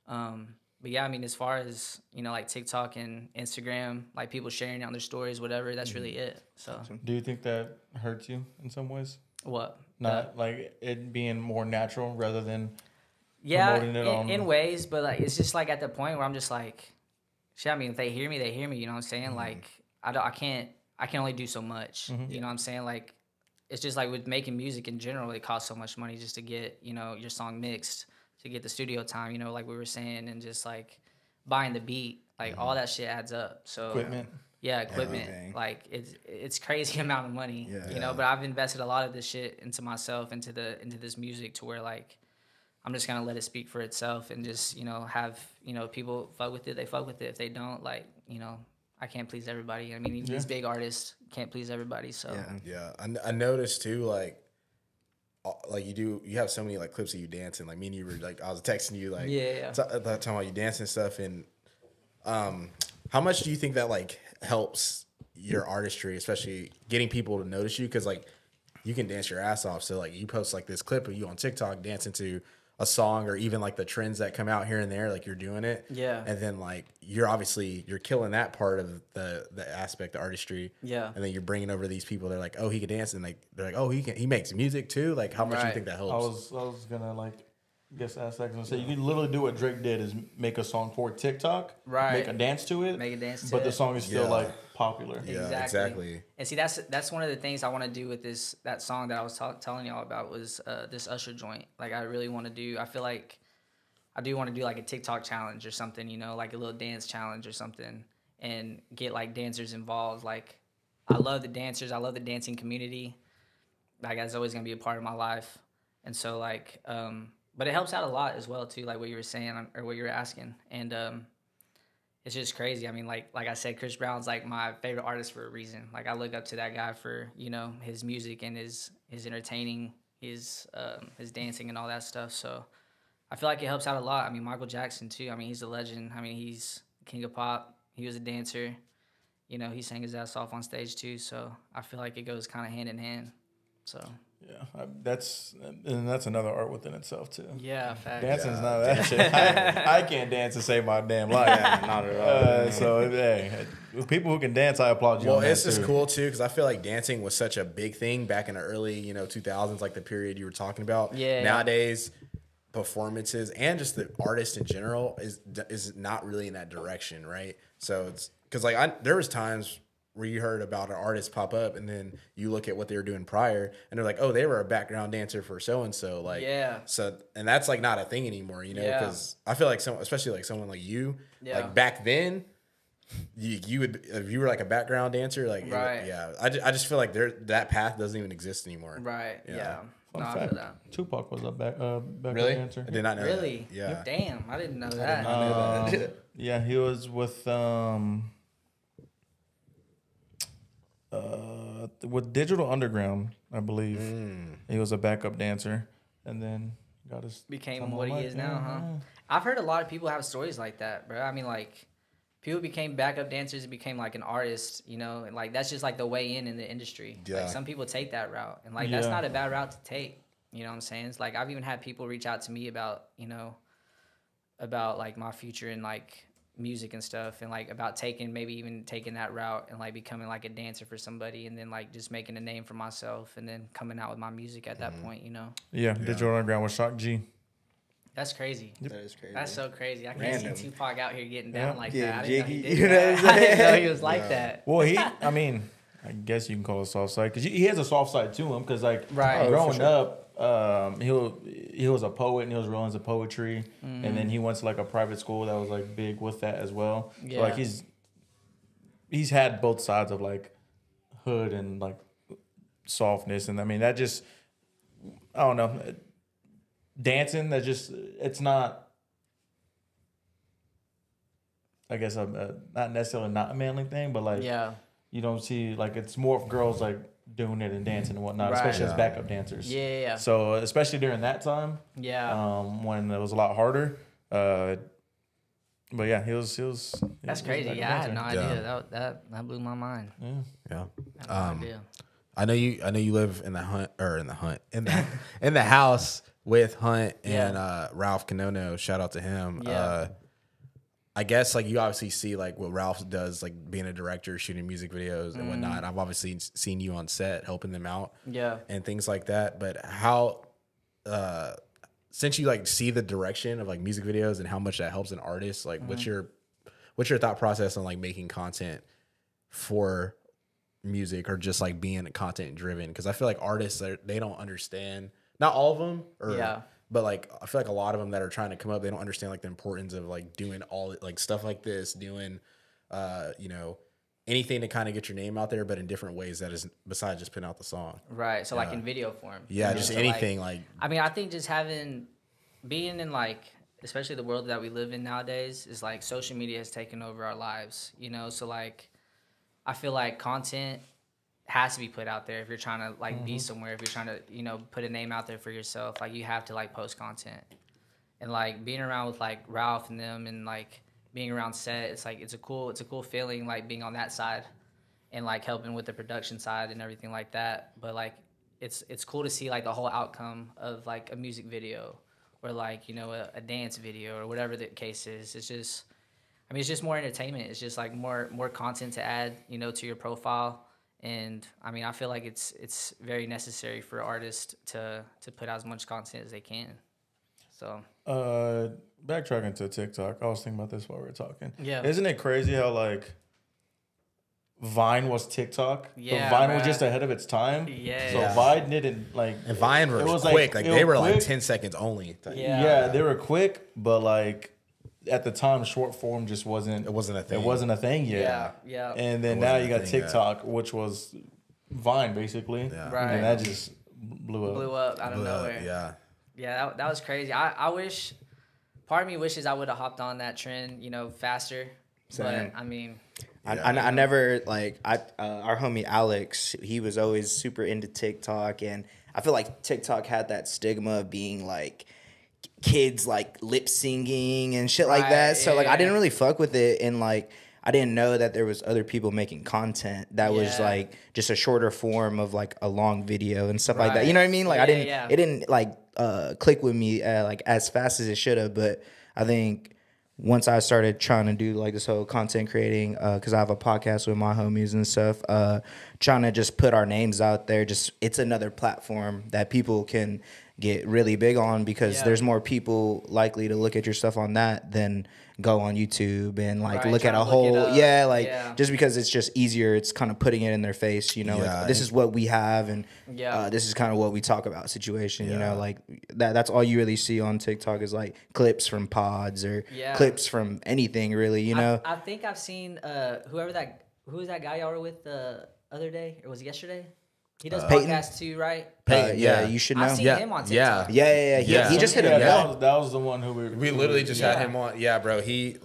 but yeah, I mean, as far as, you know, like TikTok and Instagram, like people sharing it on their stories, whatever, that's really it. So, do you think that hurts you in some ways? What? Not like it being more natural rather than yeah, promoting it in ways, but like it's just like at the point where I'm just like, shit, I mean, if they hear me, they hear me. You know what I'm saying? Like, I can only do so much. You know what I'm saying? Like, it's just like with making music in general, it costs so much money just to get, you know, your song mixed, to get the studio time, you know, like we were saying, and just like buying the beat, like all that shit adds up. So equipment. Yeah, equipment. Like it's crazy amount of money, you know, but I've invested a lot of this shit into myself, into this music, to where like I'm just gonna let it speak for itself and just, you know, have, you know, people fuck with it, they fuck with it. If they don't, like, you know, I can't please everybody. I mean, even these big artists can't please everybody. So I noticed too, like you have so many like clips of you dancing. Like me and you were like, I was texting you like talking about you dancing and stuff. And how much do you think that like helps your artistry, especially getting people to notice you? Because like you can dance your ass off. So like you post like this clip of you on TikTok dancing to a song, or even like the trends that come out here and there, like you're doing it. Yeah. And then like you're killing that part of the aspect, the artistry. Yeah. And then you're bringing over these people. They're like, oh, he can dance, and like they're like, oh, he makes music too. Like, how much do you think that helps? I was gonna like guess ask that. So you can literally do what Drake did, is make a song for TikTok, make a dance to it, but the song is still like popular. Yeah, exactly. And see, that's one of the things I want to do with that song that I was telling y'all about, was this Usher joint. Like, I really want to do. I feel like I do want to do like a TikTok challenge or something, you know, like a little dance challenge or something, and get like dancers involved. Like, I love the dancers. I love the dancing community. Like, that's always gonna be a part of my life. And so like, but it helps out a lot as well too, like what you were saying or what you were asking. And it's just crazy. I mean, like I said, Chris Brown's like my favorite artist for a reason. Like, I look up to that guy for, you know, his music and his entertaining, his dancing and all that stuff. So I feel like it helps out a lot. I mean, Michael Jackson too. I mean, he's a legend. I mean, he's king of pop. He was a dancer. You know, he sang his ass off on stage too. So I feel like it goes kind of hand in hand. So yeah, that's another art within itself too. Yeah, facts. Dancing's not that shit. I can't dance to save my damn life. Not at all. So hey, people who can dance, I applaud you. Well, it's just cool too, because I feel like dancing was such a big thing back in the early 2000s, like the period you were talking about. Yeah. Nowadays, performances and just the artist in general is not really in that direction, right? So it's because like there was times where you heard about an artist pop up, and then you look at what they were doing prior, and they're like, oh, they were a background dancer for so and so, like So, and that's like not a thing anymore, because I feel like especially like someone like you, like back then, you would, if you were like a background dancer, like I just feel like that path doesn't even exist anymore. Right. Yeah. Fun fact, I feel that. Tupac was a background dancer. I did not know. Really? That. Yeah. Damn, I didn't know that. I did not know that. Yeah, he was with Digital Underground, I believe. He was a backup dancer, and then became what he is now, huh? Yeah. I've heard a lot of people have stories like that, bro. I mean, like, people became backup dancers and became like an artist, and like that's just like the way in the industry. Yeah. Like, some people take that route, and like that's not a bad route to take. You know what I'm saying? It's like I've even had people reach out to me about about like my future and like music and stuff, and like about maybe even taking that route and like becoming like a dancer for somebody, and then like just making a name for myself, and then coming out with my music at that point. Yeah, Digital Underground with Shock G. That's crazy. That is crazy. That's so crazy. I can't see Tupac out here getting down like that. Jiggy. I didn't know he was like that. Well, I guess you can call it soft side, because he has a soft side to him, because like growing up, he was a poet, and he was real into poetry, and then he went to like a private school that was like big with that as well. Yeah. So like he's had both sides of like hood and like softness, and I mean that just, I don't know, dancing, it's not, I guess not necessarily not a manly thing, but like you don't see, like, it's more of girls like doing it and dancing and whatnot, especially as backup dancers. Yeah. So especially during that time, when it was a lot harder. But yeah, he was. That's crazy. Yeah, I had no idea. That blew my mind. Yeah. I had no idea. I know you live in the house with Hunt and Ralph Canono. Shout out to him. Yeah. I guess like you obviously see like what Ralph does, like being a director, shooting music videos and whatnot. I've obviously seen you on set helping them out, and things like that. But how, since you like see the direction of like music videos and how much that helps an artist, like what's your what's your thought process on like making content for music or just like being content driven? Because I feel like artists, they don't understand, not all of them, but like I feel like a lot of them that are trying to come up, they don't understand like the importance of like doing all like stuff like this, doing you know, anything to kind of get your name out there, but in different ways that is besides just putting out the song. Right. So like in video form. Yeah, just so anything like I mean, I think just being in like, especially the world that we live in nowadays, is like social media has taken over our lives, you know? So like, I feel like content has to be put out there if you're trying to like be somewhere, if you're trying to, you know, put a name out there for yourself. Like you have to like post content. And like being around with like Ralph and them and like being around set, it's like it's a cool feeling like being on that side and like helping with the production side and everything like that. But like it's cool to see like the whole outcome of like a music video or like, you know, a dance video or whatever the case is. It's just, I mean, it's just more entertainment. It's just like more content to add, you know, to your profile. And I mean, I feel like it's very necessary for artists to put out as much content as they can. So backtracking to TikTok, I was thinking about this while we were talking. Yeah. Isn't it crazy how like Vine was TikTok? Yeah. But Vine was just ahead of its time. Yeah. So Vine didn't like. And Vine was quick. Like they were quick. Like 10 seconds only. Yeah, they were quick, but like at the time, short form just wasn't. It wasn't a thing. It wasn't a thing yet. Yeah. Yeah. And then now you got TikTok, which was Vine basically. Yeah. Right. And that just blew up. Blew up out of nowhere. Yeah. Yeah, that was crazy. I wish, part of me wishes I would have hopped on that trend, you know, faster. Same. But I mean, I never like our homie Alex. He was always super into TikTok, and I feel like TikTok had that stigma of being like kids like lip singing and shit like that. So like I didn't really fuck with it, and like I didn't know that there was other people making content that was like just a shorter form of like a long video and stuff like that. You know what I mean? Like it didn't like click with me like as fast as it should have. But I think once I started trying to do like this whole content creating, because I have a podcast with my homies and stuff, trying to just put our names out there, just it's another platform that people can get really big on, because there's more people likely to look at your stuff on that than go on YouTube and like look at a whole just because it's just easier. It's kind of putting it in their face, you know, like this is what we have, and this is kind of what we talk about situation, you know, like that's all you really see on TikTok is like clips from pods or clips from anything really, you know. I think I've seen who was that guy y'all were with the other day, or was it yesterday? He does podcasts too, right? You should know. I've seen him on TikTok. He just hit him. That was the one who we literally just had him on. Yeah, bro. He's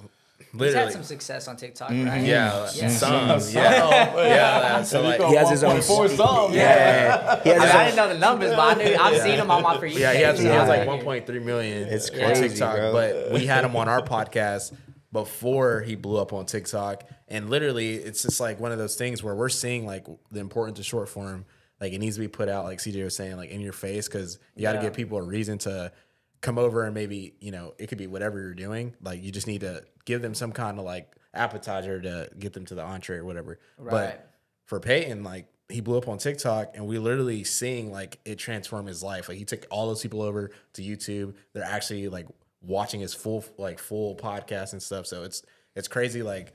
had some success on TikTok, right? Yeah, some. So like, he has his own. I didn't know the numbers, but I've seen him on my For You. Yeah, he has like 1.3 million. It's crazy, on TikTok, bro. But we had him on our podcast before he blew up on TikTok, and literally, it's just like one of those things where we're seeing like the importance of short form. Like it needs to be put out, like CJ was saying, like in your face, because you got to give people a reason to come over, and maybe, you know, it could be whatever you're doing. Like you just need to give them some kind of like appetizer to get them to the entree or whatever. Right. But for Peyton, like he blew up on TikTok, and we literally seeing like it transform his life. Like he took all those people over to YouTube. They're actually like watching his full podcast and stuff. So it's crazy. Like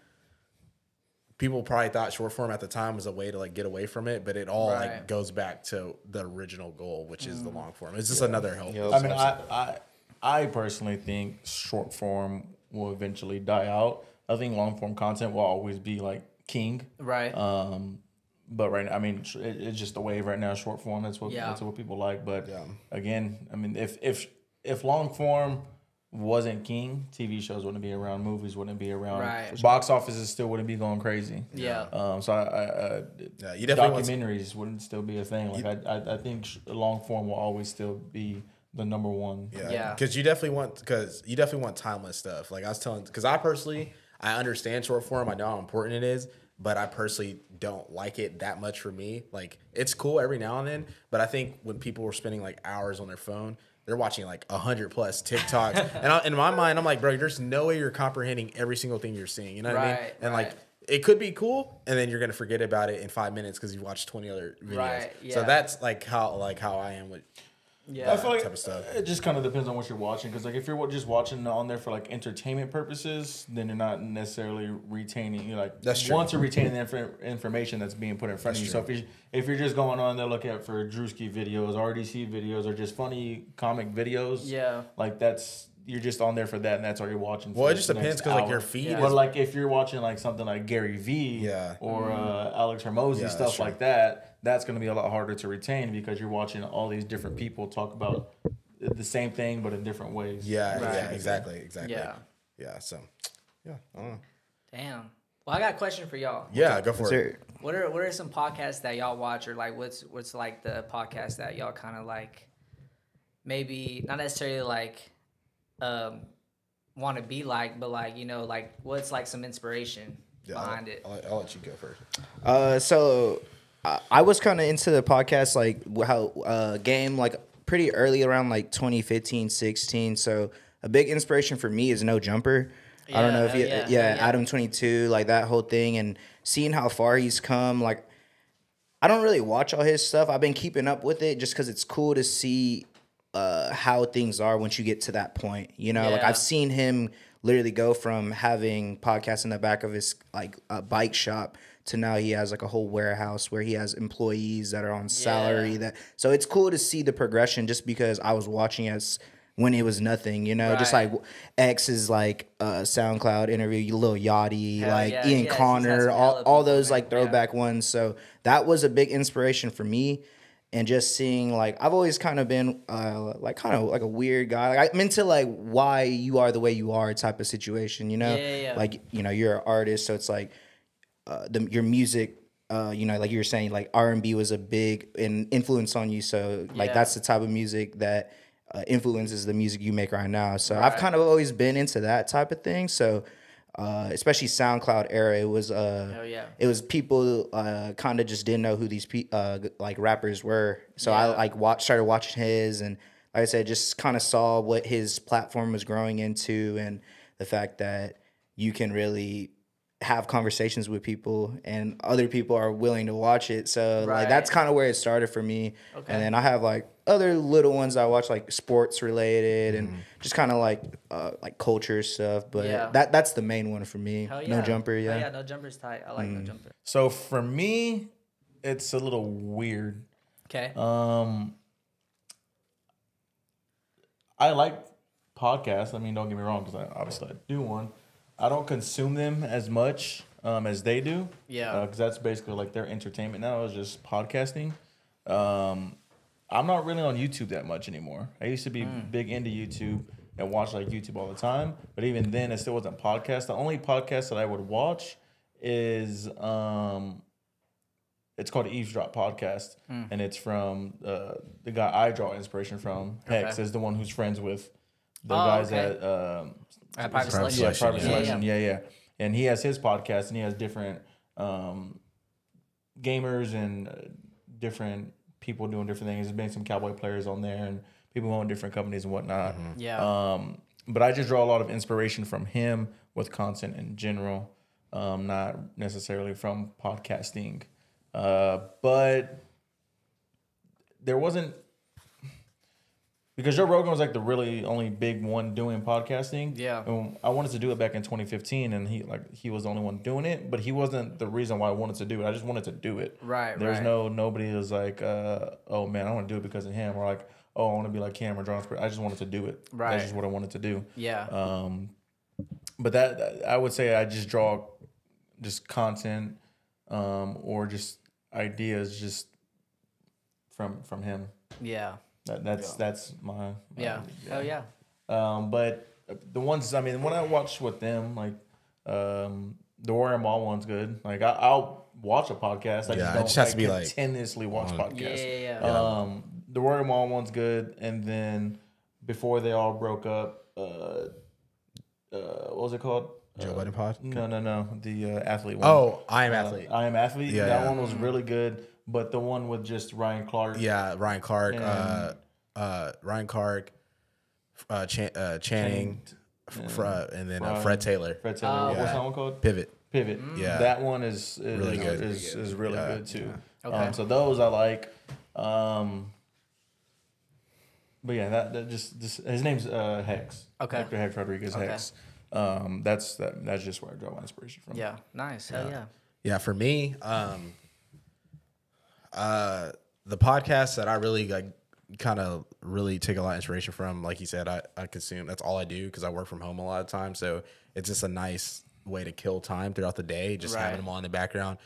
people probably thought short form at the time was a way to like get away from it, but it all like goes back to the original goal, which is the long form. It's just another help. I mean, I personally think short form will eventually die out. I think long form content will always be like king. Right. But right now, I mean, it's just the wave right now. Short form, that's what people like. But again, I mean, if long form wasn't king, TV shows wouldn't be around, movies wouldn't be around, box offices still wouldn't be going crazy. So documentaries wouldn't still be a thing. Like I think long form will always still be the number one. Because you definitely want timeless stuff. Like I was telling, because I understand short form. I know how important it is, but I personally don't like it that much for me. Like it's cool every now and then, but I think when people were spending like hours on their phone, they're watching like 100 plus TikToks. And in my mind, I'm like, bro, there's no way you're comprehending every single thing you're seeing. You know what I mean? And like, it could be cool, and then you're going to forget about it in 5 minutes because you watched 20 other videos. So that's like how I am with. I feel like type of stuff. It just kind of depends on what you're watching. Because like if you're just watching on there for like entertainment purposes, then you're not necessarily retaining. You're like that's true. Want to retain the information that's being put in front of you. So if you're just going on there looking at for Drewski videos, RDC videos, or just funny comic videos, like that's. You're just on there for that, and that's all you're watching. Well, it just depends because like your feed. But like if you're watching like something like Gary V, or Alex Hormozy, stuff like that, that's going to be a lot harder to retain because you're watching all these different people talk about the same thing but in different ways. Exactly. Yeah. So, I don't know. Damn. Well, I got a question for y'all. Yeah, go for it. What are some podcasts that y'all watch, or like what's like the podcast that y'all kind of like, maybe not necessarily like. Want to be like, but like, you know, like what's like some inspiration behind it? I'll let you go first. So I was kind of into the podcast, like how game like pretty early around like 2015, 16. So a big inspiration for me is No Jumper. I don't know if you, Adam 22, like that whole thing, and seeing how far he's come. Like, I don't really watch all his stuff. I've been keeping up with it just because it's cool to see how things are once you get to that point, you know. Like I've seen him literally go from having podcasts in the back of his like bike shop to now he has like a whole warehouse where he has employees that are on salary. So it's cool to see the progression just because I was watching as when it was nothing, you know. Just like X's like SoundCloud interview, Lil Yachty, Ian Connor, all those like throwback ones. So that was a big inspiration for me. And just seeing, like, I've always kind of been, like, kind of like a weird guy. Like, I'm into, like, why you are the way you are type of situation, you know? Like, you know, you're an artist, so it's like your music, you know, like you were saying, like, R&B was a big influence on you. So, like, that's the type of music that influences the music you make right now. So, I've kind of always been into that type of thing. So, especially SoundCloud era, it was it was people kind of just didn't know who these like rappers were. So I like started watching his, and like I said, just kind of saw what his platform was growing into, and the fact that you can really have conversations with people and other people are willing to watch it. So like that's kind of where it started for me. And then I have like other little ones I watch, like sports related and just kind of like culture stuff. But that's the main one for me. No Jumper. No Jumper's tight. I like No Jumper. So for me, it's a little weird. Okay. I like podcasts. I mean, don't get me wrong, because I do one. I don't consume them as much as they do. Yeah. Because that's basically like their entertainment now is just podcasting. I'm not really on YouTube that much anymore. I used to be big into YouTube and watch like YouTube all the time. But even then, it still wasn't podcast. The only podcast that I would watch is it's called Eavesdrop Podcast. And it's from the guy I draw inspiration from. Hex is the one who's friends with the guys at Private Selection. Yeah, Private Selection. Yeah. And he has his podcast, and he has different gamers and different people doing different things. There's been some cowboy players on there, and people who own different companies and whatnot. But I just draw a lot of inspiration from him with content in general, not necessarily from podcasting. But there wasn't... Because Joe Rogan was like the really only big one doing podcasting. Yeah. And I wanted to do it back in 2015, and he was the only one doing it, but he wasn't the reason why I wanted to do it. I just wanted to do it. There's nobody was like, oh man, I want to do it because of him, or like, oh, I want to be like him or John. I just wanted to do it. That's just what I wanted to do. Yeah. But that I would say I just draw just content, or just ideas just from him. Yeah. That's my Oh yeah. But the ones, I mean, when I watch with them, like the Warrior Mall one's good. Like I'll watch a podcast. I just don't continuously watch podcasts. The Warrior Mall one's good, and then before they all broke up, what was it called? Joe Budden Pod? No. The athlete one. Oh, I Am Athlete. I Am Athlete. Yeah, that one was really good. But the one with just Ryan Clark. Yeah, Ryan Clark. Channing. And then Fred Taylor. What's that one called? Pivot. Yeah. That one is really good. Is really good too. Okay. So those I like. But yeah, that just his name's Hex. Okay. Hector Hex Rodriguez Hex. That's just where I draw my inspiration from. Yeah. Nice. Hell yeah. Yeah, for me, the podcast that I really like kind of really take a lot of inspiration from, like you said, I consume, that's all I do because I work from home a lot of times. So it's just a nice way to kill time throughout the day, just having them on in the background.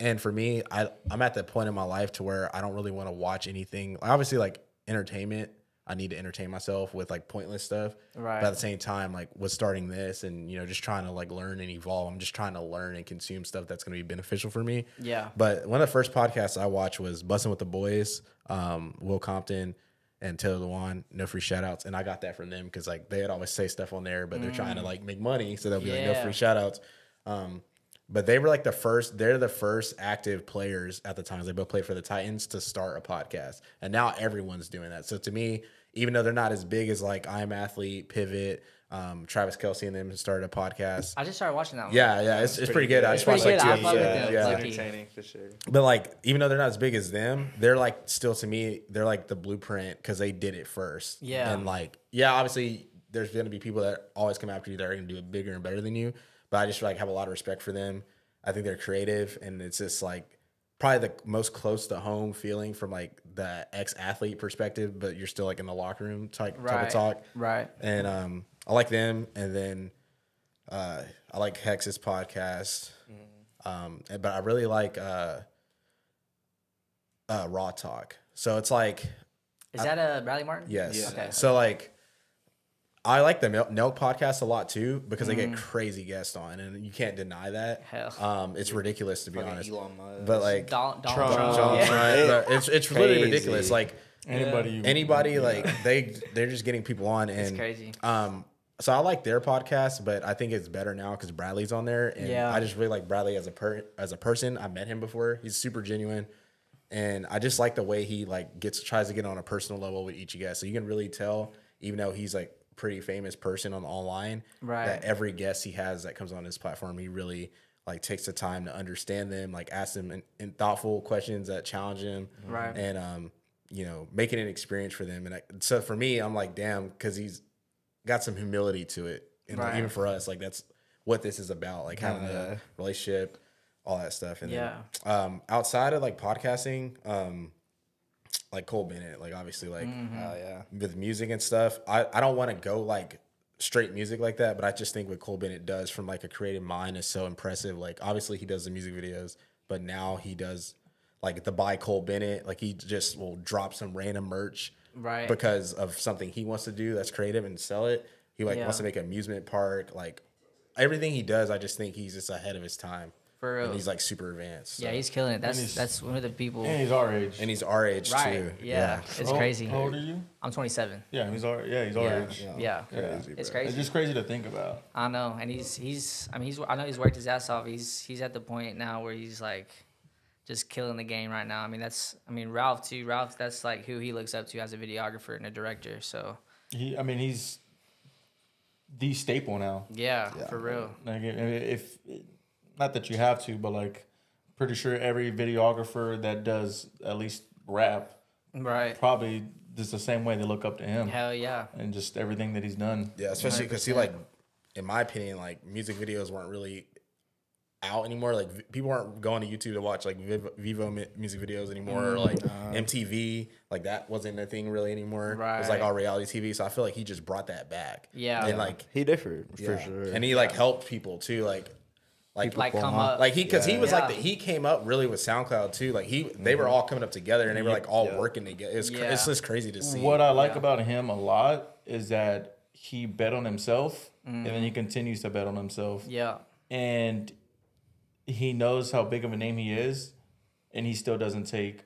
And for me, I'm at that point in my life to where I don't really want to watch anything. Obviously, like entertainment, I need to entertain myself with like pointless stuff. Right. But at the same time, like with starting this and, you know, just trying to like learn and evolve, I'm just trying to learn and consume stuff that's going to be beneficial for me. Yeah. But one of the first podcasts I watched was Bussin' with the Boys, Will Compton and Taylor Lewan, no free shout outs. And I got that from them because like they would always say stuff on there, but they're trying to like make money. So they'll be like, no free shout outs. But they were like they're the first active players at the time. They both played for the Titans to start a podcast. And now everyone's doing that. So to me, even though they're not as big as like I Am Athlete, Pivot, Travis Kelce and them started a podcast. I just started watching that one. Yeah, it's pretty good. I just watched like 2 episodes. Yeah, entertaining for sure. But like, even though they're not as big as them, they're like still to me, they're like the blueprint because they did it first. Yeah. And like, yeah, obviously there's going to be people that always come after you that are going to do it bigger and better than you. But I just like have a lot of respect for them. I think they're creative, and it's just like probably the most close to home feeling from like the ex-athlete perspective, but you're still like in the locker room type of talk. Right. And I like them, and then I like Hex's podcast. But I really like Raw Talk. So it's like, is that Bradley Martin? yes. Yeah. Okay. So like, I like the Nelk podcast a lot, too, because they get crazy guests on, and you can't deny that. Hell. It's ridiculous, to be honest. Elon Musk. But like, Trump. right? But it's really ridiculous. Like, Anybody like they're just getting people on, and It's crazy. So I like their podcast, but I think it's better now because Bradley's on there, and I just really like Bradley as a person. I met him before; he's super genuine, and I just like the way he like tries to get on a personal level with each guest. So you can really tell, even though he's like pretty famous person on online, that every guest he has that comes on his platform, he really like takes the time to understand them, like ask them in thoughtful questions that challenge him, and you know, making an experience for them. And so for me, I'm like, damn, because he's got some humility to it, and like, even for us, like that's what this is about, like having a relationship, all that stuff. And then, outside of like podcasting, like Cole Bennet, like obviously like with music and stuff, I don't want to go like straight music like that, but I just think what Cole Bennet does from like a creative mind is so impressive. Like obviously he does the music videos, but now he does like the Buy Cole Bennet, like he just will drop some random merch because of something he wants to do that's creative and sell it. He like wants to make an amusement park, like everything he does. I just think he's just ahead of his time. For real. And he's like super advanced. So. Yeah, he's killing it. That's one of the people. And he's our age. And he's our age too. Yeah. It's crazy. How old are you? I'm 27. Yeah, he's our age. Yeah. Crazy, it's crazy. It's just crazy to think about. I know, and I know he's worked his ass off. He's at the point now where he's like just killing the game right now. I mean Ralph too. Ralph, that's like who he looks up to as a videographer and a director. So he's the staple now. Yeah, for real. Like if not that you have to, but like pretty sure every videographer that does at least rap, probably just the same way they look up to him. Hell yeah. And just everything that he's done. Yeah, especially because he like, in my opinion, like music videos weren't really out anymore. Like people weren't going to YouTube to watch like Vivo music videos anymore, or like MTV. Like that wasn't a thing really anymore. It was like all reality TV. So I feel like he just brought that back. Yeah, and like he differed for sure, and he like helped people too. Like come up. Like he was like he came up really with SoundCloud too. Like they were all coming up together and they were like all working together. It's just crazy to see. What I like about him a lot is that he bet on himself and then he continues to bet on himself. Yeah. And he knows how big of a name he is, and he still doesn't take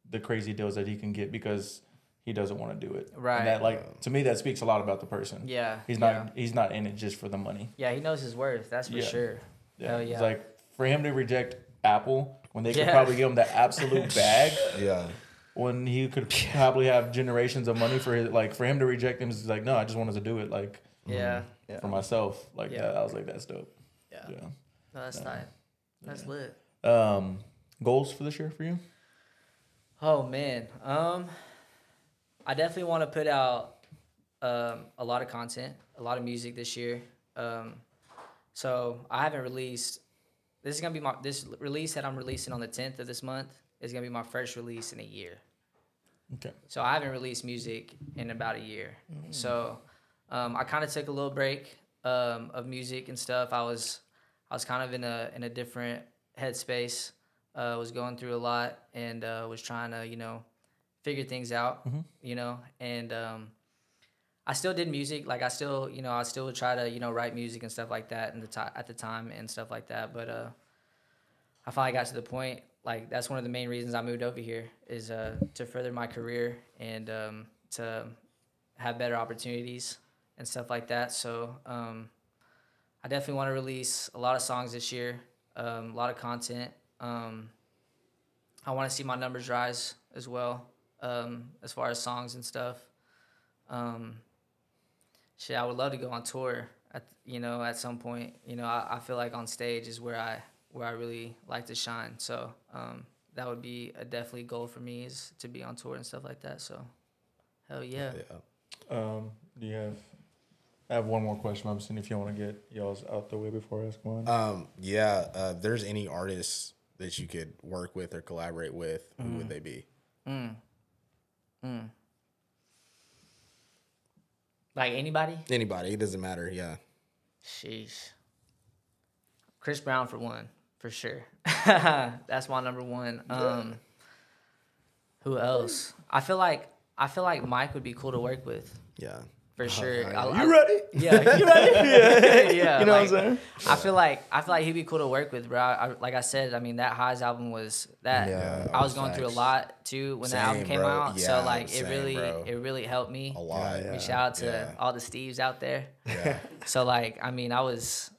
the crazy deals that he can get because he doesn't want to do it. Right. And that, like, to me, that speaks a lot about the person. Yeah. He's not in it just for the money. Yeah, he knows his worth. That's for sure. Yeah. Hell yeah. It's like for him to reject Apple when they could probably give him the absolute bag. When he could probably have generations of money for his, like, for him to reject him is like, no, I just wanted to do it, like, for myself. Like that. I was like, that's dope. Yeah. No, that's tight. That's lit. Goals for this year for you? Oh man. I definitely want to put out a lot of content, a lot of music this year. So I haven't released. This is gonna be this release that I'm releasing on the 10th of this month is gonna be my first release in a year. Okay. So I haven't released music in about a year. So I kind of took a little break of music and stuff. I was kind of in a different headspace. Was going through a lot and was trying to figure things out. And I still did music. Like I still would try to write music and stuff like that at the time and stuff like that. But I finally got to the point. Like that's one of the main reasons I moved over here is to further my career and to have better opportunities and stuff like that. So I definitely want to release a lot of songs this year, a lot of content. I want to see my numbers rise as well, as far as songs and stuff. Shit, I would love to go on tour at some point. I feel like on stage is where I really like to shine. So that would be a definitely goal for me is to be on tour and stuff like that. So hell yeah. Do you have? I have one more question. I'm seeing if you want to get y'all's out the way before I ask one. There's any artists that you could work with or collaborate with, who would they be? Like anybody? Anybody. It doesn't matter. Yeah. Sheesh. Chris Brown for one, for sure. That's my number one. Who else? I feel like Mike would be cool to work with. Yeah. For sure. You ready? Yeah. You ready? Yeah. You know what I'm saying? I feel like he'd be cool to work with, bro. Like I said, I mean, that Highs album was that. Yeah, I was going through a lot too when the album came out. Yeah, so like it really helped me a lot. Yeah. Shout out to all the Steves out there. Yeah. So like, I mean, I was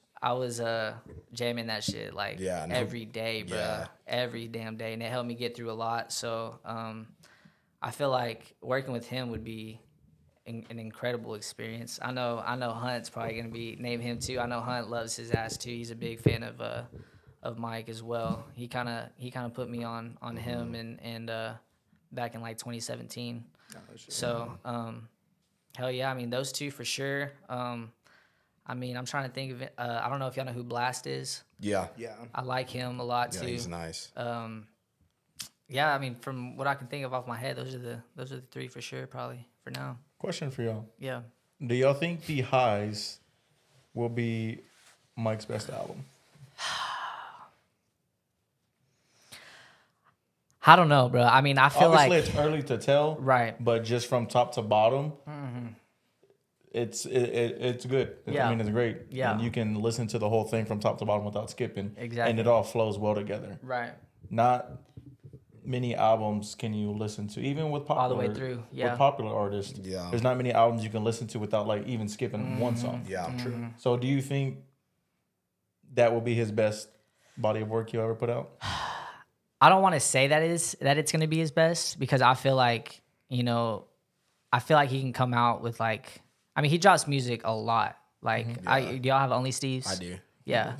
jamming that shit like every day, bro. Yeah. Every damn day, and it helped me get through a lot. So I feel like working with him would be an incredible experience. I know Hunt's probably gonna name him too. I know Hunt loves his ass too. He's a big fan of Mike as well. He kind of put me on him and back in like 2017. So hell yeah, I mean those two for sure. I mean I'm trying to think of it. I don't know if y'all know who Blast is. Yeah. I like him a lot too. Yeah, he's nice. Yeah, I mean from what I can think of off my head, those are the three for sure, probably for now. Question for y'all. Yeah. Do y'all think The Highs will be Mike's best album? I don't know, bro. I mean, I feel obviously it's early to tell, right? But just from top to bottom, it's good. Yeah. I mean, it's great. Yeah. And you can listen to the whole thing from top to bottom without skipping. Exactly. And it all flows well together. Right. Not many albums can you listen to, even with popular, all the way through. Yeah. With popular artists. Yeah. There's not many albums you can listen to without like even skipping one song. Yeah, true. So do you think that will be his best body of work you ever put out? I don't want to say that it's going to be his best because I feel like, he can come out with like, I mean, he drops music a lot. Like, do y'all have Only Steves? I do. Yeah.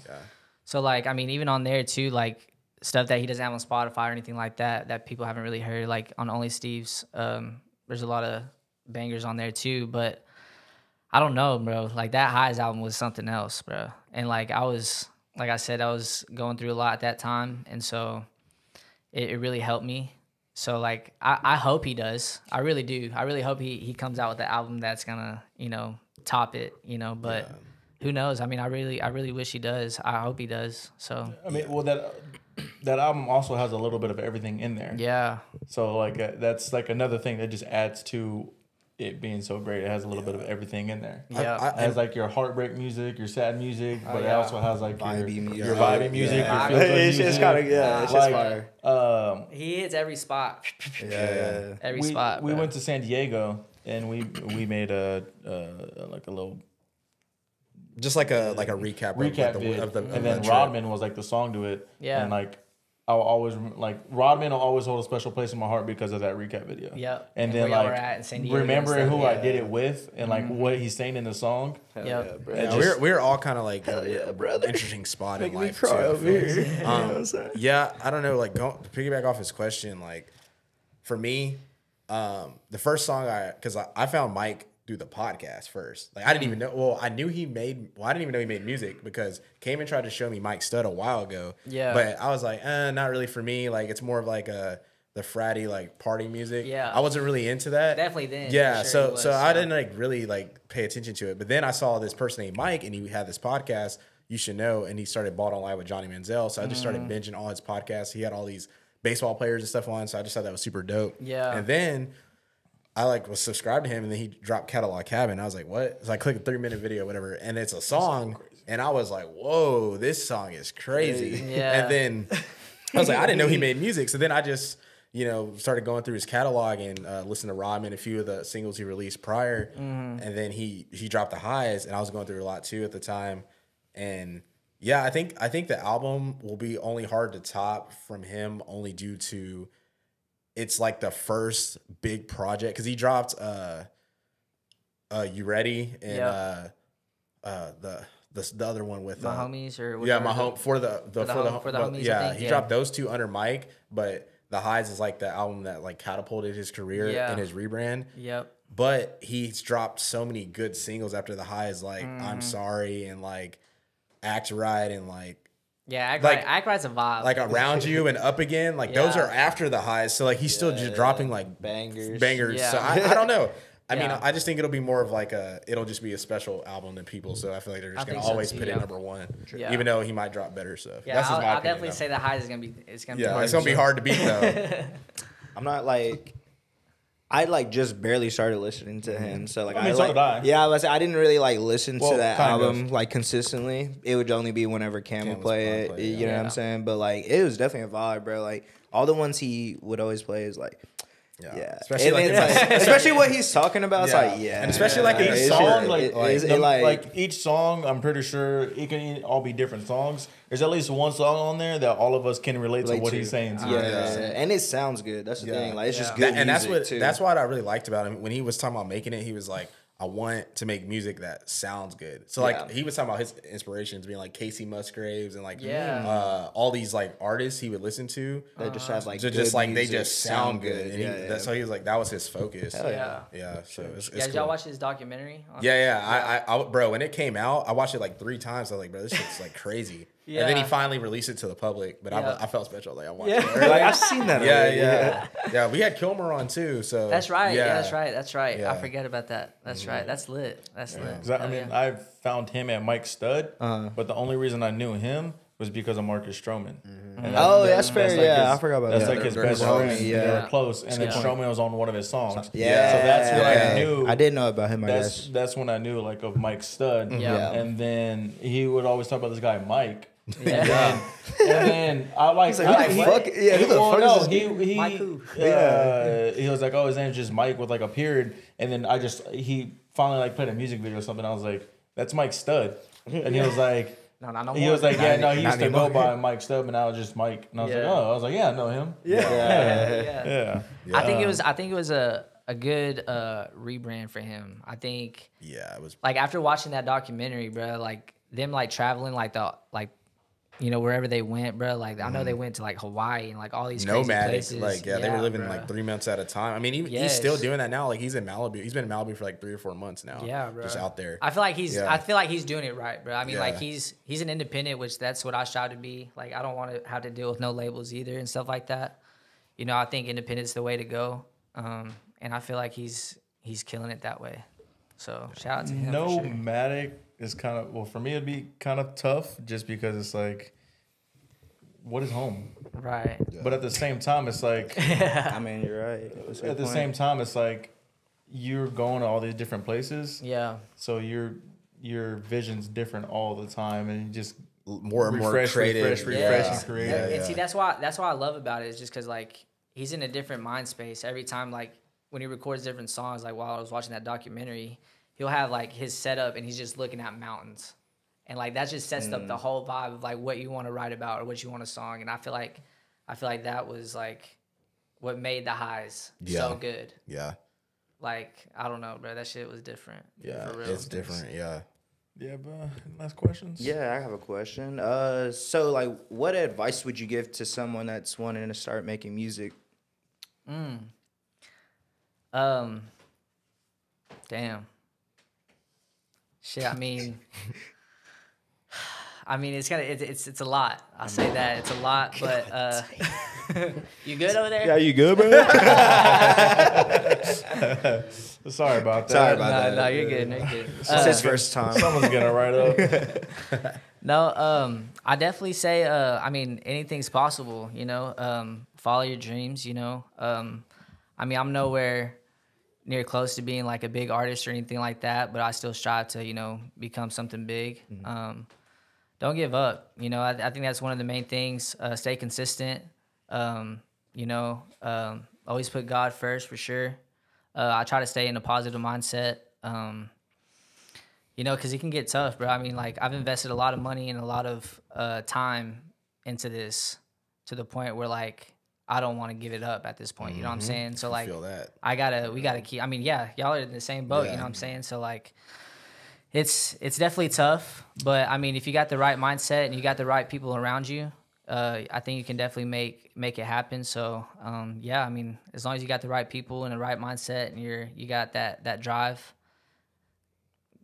So like, I mean, even on there too, like stuff that he doesn't have on Spotify or anything like that people haven't really heard, like on Only Steves, there's a lot of bangers on there too, but I don't know, bro. Like that Highs album was something else, bro. And like I was going through a lot at that time. And so it really helped me. So like, I hope he does. I really do. I really hope he comes out with an album that's gonna, top it, but who knows? I mean, I really wish he does. I hope he does. So I mean, well, that album also has a little bit of everything in there. Yeah. So like that's like another thing that just adds to it being so great. It has a little bit of everything in there. Yeah. It has like your heartbreak music, your sad music, but it also has like your vibey music, your vibey music. It's kind of it's just fire. He hits every spot. Every we, spot. We went to San Diego and we made a little. Just like a recap of the and then Rodman was like the song to it. Yeah. And like I'll always Rodman will always hold a special place in my heart because of that recap video. Yep. And then like remembering who I did it with and like what he's saying in the song. Yep. We're all kind of like interesting spot in life too. Over here. Yeah, I don't know. Like piggyback off his question. Like for me, the first song because I found Mike through the podcast first. Like I didn't even know. Well, I knew he made. Well, I didn't even know he made music because Cayman tried to show me Mike Stud a while ago. Yeah. But I was like, not really for me. Like it's more of like the fratty like party music. Yeah. I wasn't really into that. Definitely then. Yeah. Sure So I didn't like really like pay attention to it. But then I saw this person named Mike, and he had this podcast. You should know, and he started Ball Don't Lie with Johnny Manziel. So I just started binging all his podcasts. He had all these baseball players and stuff on. So I just thought that was super dope. Yeah. And then I like was subscribed to him, and then he dropped Catalog Cabin. I was like, what? So I clicked a 3-minute video, whatever, and it's a song, and I was like, whoa, this song is crazy. Yeah. And then I was like, I didn't know he made music. So then I just, started going through his catalog and listened to Rodman, a few of the singles he released prior, and then he dropped The Highs, and I was going through a lot too at the time, and yeah, I think the album will be only hard to top from him, only due to it's like the first big project because he dropped You Ready and the other one with My Homies or whatever. My home for the homies. Yeah, he dropped those two under Mike, but The Highs is like the album that like catapulted his career and his rebrand. Yep. But he's dropped so many good singles after The Highs, like I'm Sorry and like Act Right and like. Yeah, Act Right's a vibe. Like Around You and Up Again, like those are after The Highs. So like he's still just dropping like bangers. Yeah. So I don't know. I mean, I just think it'll be more of like it'll just be a special album to people. So I feel like they're just gonna always put it number one, even though he might drop better stuff. Yeah, I'll definitely say The Highs is gonna be. It's gonna be hard to beat though. I'm not like. I like just barely started listening to him, so like I so did I. Yeah, I didn't really like listen to that album like consistently. It would only be whenever Cam would play it. You know what I'm saying? But like it was definitely a vibe, bro. Like all the ones he would always play is like. Yeah, especially what he's talking about. It's like, and especially like each song, like each song, I'm pretty sure it can all be different songs. There's at least one song on there that all of us can relate to what he's saying. And it sounds good. That's the thing. Like it's just good, and music that's what I really liked about him when he was talking about making it. He was like, I want to make music that sounds good. So like he was talking about his inspirations being like Casey Musgraves and like all these like artists he would listen to that just have like just like they just sound good. And so he was like that was his focus. Yeah. So it's did y'all watch his documentary? I bro, when it came out, I watched it like 3 times. I was like, bro, this shit's like crazy. Yeah. And then he finally released it to the public, but I felt special. Like I watched it. Like I've seen that. Yeah. We had Kilmer on too. So that's right. Yeah, that's right. I forget about that. That's right. That's lit. That's lit. I mean, I found him at Mike Stud, but the only reason I knew him was because of Marcus Stroman. And that's fair. I forgot about that. That's like his best friend. They were close, and then Stroman was on one of his songs. Yeah, so that's when I knew. I didn't know about him. I guess that's when I knew like of Mike Stud. And then he would always talk about this guy Mike. And then I like who the fuck is he was like, oh, his name's just Mike with like a period, and then he finally like played a music video or something. I was like, that's Mike Stud, and he was like. No more. He was like, he used to go by Mike Stubb, and now it's just Mike. And I was like, oh, I was like, I know him. Yeah. I think it was a good rebrand for him. I think. Yeah, it was. Like after watching that documentary, bro, like them like traveling wherever they went, bro. Like I know they went to like Hawaii and like all these crazy places. Like they were living like 3 months at a time. I mean, he's still doing that now. Like he's in Malibu. He's been in Malibu for like 3 or 4 months now. Yeah, bro. Just out there. I feel like he's doing it right, bro. I mean, like he's an independent, which that's what I strive to be. Like I don't want to have to deal with no labels either and stuff like that. I think independent's the way to go. And I feel like he's killing it that way. So shout out to him. Nomadic is kind of for me it'd be kind of tough just because it's like, what is home? Right. But at the same time, it's like I mean, you're right. At the same time, it's like you're going to all these different places. Yeah. So your vision's different all the time, and you just more and more creative, refresh, and create. And see, that's why I love about it is just because like he's in a different mind space every time. Like when he records different songs, like while I was watching that documentary, he'll have like his setup and he's just looking at mountains. And like that just sets up the whole vibe of like what you want to write about or what you want to song. And I feel like that was like what made The Highs so good. Yeah. Like I don't know, bro. That shit was different. Yeah, for real. It's different. Yeah. Yeah, but last questions. Yeah, I have a question. So like, what advice would you give to someone that's wanting to start making music? Damn. Shit, I mean, it's a lot. I'll say that it's a lot, but you good over there? Yeah, you good, bro? Sorry about that. Sorry about that. No, you're good. No, you're good. It's his first time. Someone's gonna write up. No, I definitely say, I mean, anything's possible, you know. Follow your dreams, you know. I mean, I'm nowhere near close to being like a big artist or anything like that, but I still strive to, you know, become something big. Mm-hmm. Don't give up. You know, I think that's one of the main things. Stay consistent. You know, always put God first for sure. I try to stay in a positive mindset. You know, because it can get tough, bro. I mean, like, I've invested a lot of money and a lot of time into this to the point where, like, I don't want to give it up at this point. You know what I'm saying? So, like, feel that. we gotta keep. I mean, yeah, y'all are in the same boat. You know what I'm saying? So, like, it's definitely tough. But I mean, if you got the right mindset and you got the right people around you, I think you can definitely make it happen. So, yeah, I mean, as long as you got the right people and the right mindset and you got that drive.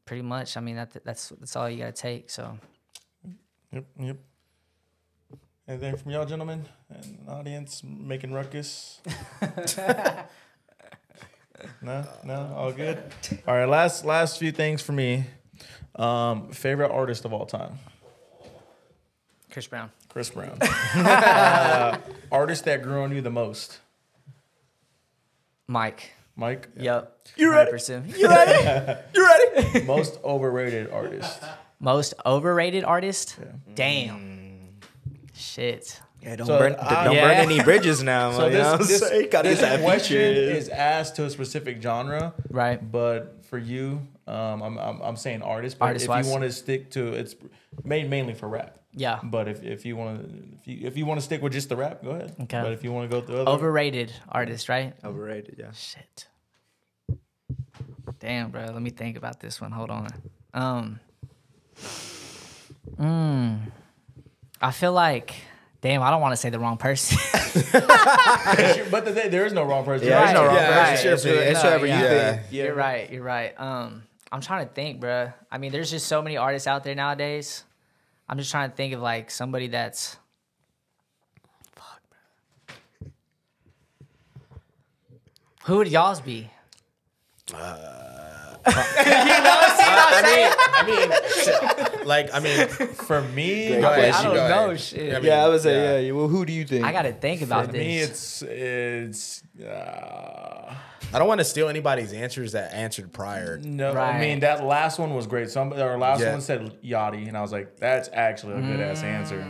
Pretty much. I mean, that's all you gotta take. So. Yep. Anything from y'all, gentlemen, and the audience making ruckus? No, all good. All right, last few things for me. Favorite artist of all time. Chris Brown. Artist that grew on you the most. Mike. Yep. You ready? You ready? Most overrated artist. Most overrated artist? Yeah. Damn. Shit. Yeah, don't burn any bridges now. So this question question is asked to a specific genre, right? But for you, I'm saying artist. But if you want to stick to, it's mainly for rap. Yeah. But if you want to stick with just the rap, go ahead. Okay. But if you want to go through overrated artist, right? Overrated, yeah. Shit. Damn, bro. Let me think about this one. Hold on. I feel like, damn, I don't want to say the wrong person. But there is no wrong person. Yeah, there's no wrong person. It's whoever you think. Yeah. You're right. I'm trying to think, bro. I mean, there's just so many artists out there nowadays. I'm just trying to think of like somebody that's. Fuck, bro. Who would y'all's be? I mean, for me, I don't know. Shit. Yeah, I was say, well, who do you think? I gotta think about for this. For me, it's. I don't want to steal anybody's answers that answered prior. No, right. I mean that last one was great. Our last one said Yachty, and I was like, that's actually a good ass answer.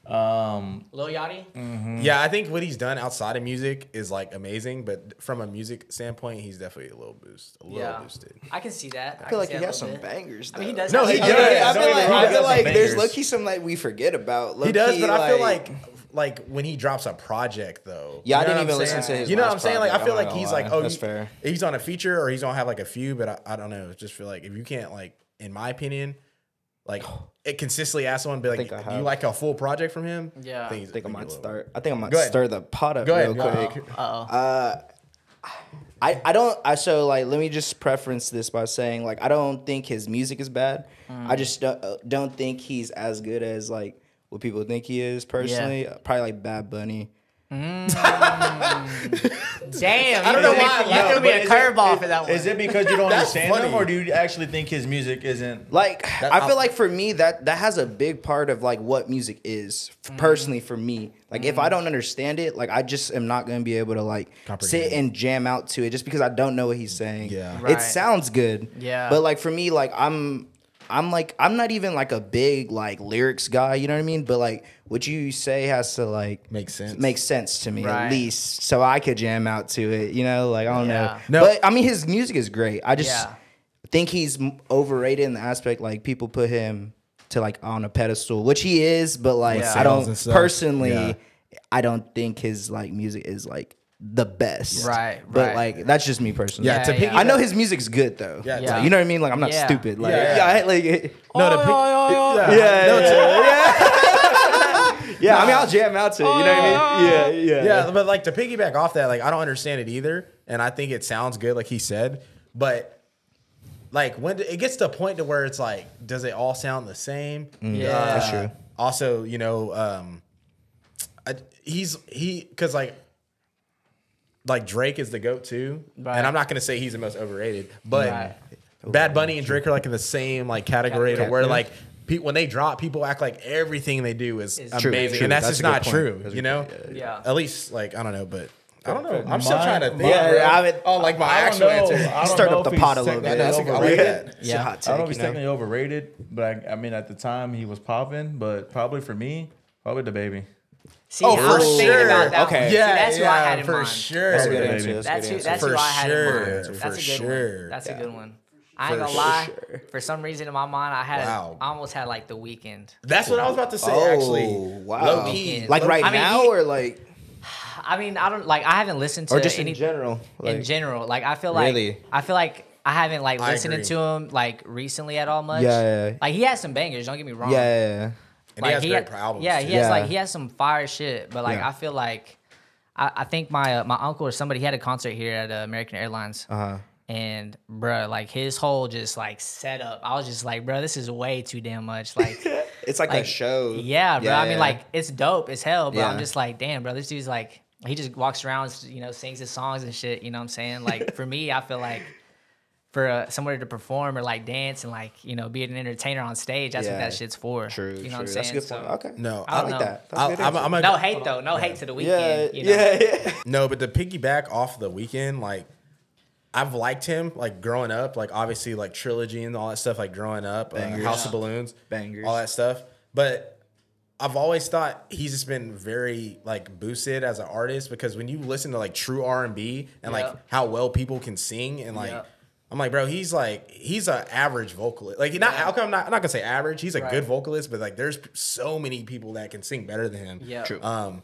Lil Yachty? Mm-hmm. Yeah, I think what he's done outside of music is like amazing, but from a music standpoint, he's definitely a little boosted. I can see that. I feel like he has some bangers. Though. I mean, he does. No, he does. I feel like there's low-key some like we forget about. He does, but I feel like when he drops a project though. Yeah, I didn't even listen to his. You know what I'm saying? Like I feel like he's like, oh, that's fair. He's on a feature or he's gonna have like a few, but I don't know. Just feel like if you can't like, in my opinion, like it consistently ask someone, be like, do you like a full project from him? Yeah, I think I might start. I think I might stir the pot up real quick. So like, let me just preference this by saying like, I don't think his music is bad. I just don't think he's as good as like what people think he is personally. Probably like Bad Bunny. Damn, I don't know why you threw me a curveball for that one. Is it because you don't understand him, or do you actually think his music isn't like? I feel like for me that has a big part of like what music is personally for me. Like if I don't understand it, like I just am not going to be able to like sit and jam out to it just because I don't know what he's saying. Yeah, it sounds good. Yeah, but like for me, like I'm not even like a big like lyrics guy, you know what I mean? But like what you say has to like make sense to me at least, so I could jam out to it, you know? Like I don't know. No. But I mean his music is great. I just think he's overrated in the aspect like people put him to like on a pedestal, which he is, but like I don't personally I don't think his like music is like the best, but like that's just me personally. I know his music's good though. Like, you know what I mean? Like I'm not stupid. Like Yeah, I mean, I'll jam out to it. You know what I mean? Yeah, but like to piggyback off that, like I don't understand it either, and I think it sounds good, like he said, but like when it gets to a point to where it's like, does it all sound the same? Yeah, that's true. Also, you know, because like Drake is the GOAT too, right. and I'm not gonna say he's the most overrated, but right. Bad Bunny and Drake are like in the same like category to where like when they drop, people act like everything they do is amazing, and that's just not true. You know, At least like I don't know, but I don't know. I'm still trying to think. Like my actual answer. Start up the pot a little bit. I don't know if he's technically overrated, but I mean at the time he was popping, but probably for me, probably the baby. See, for sure. Okay. Yeah, that's who I had in for mind. Sure. That's a good answer. That's who I had in mind. That's a good one. That's a good one. I ain't gonna lie. For some reason in my mind, I almost had like The Weeknd. That's what I was about to say. Actually, wow. Low key. Like now, or like. I mean, I don't like. I haven't listened to or just in general. In general, like I feel like I haven't like listened to him like recently at all much. Yeah. Like he has some bangers. Don't get me wrong. Yeah. And like, he has great albums. Yeah, he has some fire shit. But like I feel like I think my uncle or somebody, he had a concert here at American Airlines. And bruh, like his whole just like setup, I was just like, bruh, this is way too damn much. Like it's like a show. Yeah, bro. I mean, like it's dope as hell, but I'm just like, damn, bro, this dude's like, he just walks around, you know, sings his songs and shit. You know what I'm saying? Like for me, I feel like for somebody to perform or like dance and like, you know, be an entertainer on stage, that's what that shit's for. True. You know what I'm saying? That's a good point. Okay. No, I like that. I'm no hate though. No hate to The Weeknd. You know? Yeah. No, but to piggyback off The Weeknd, like I've liked him like growing up, like obviously like Trilogy and all that stuff, like growing up, House of Balloons, bangers, all that stuff. But I've always thought he's just been very like boosted as an artist, because when you listen to like true R&B and like how well people can sing and like. I'm like, bro, he's an average vocalist. Like, I'm not gonna say average. He's a good vocalist, but like, there's so many people that can sing better than him. Yeah. True. And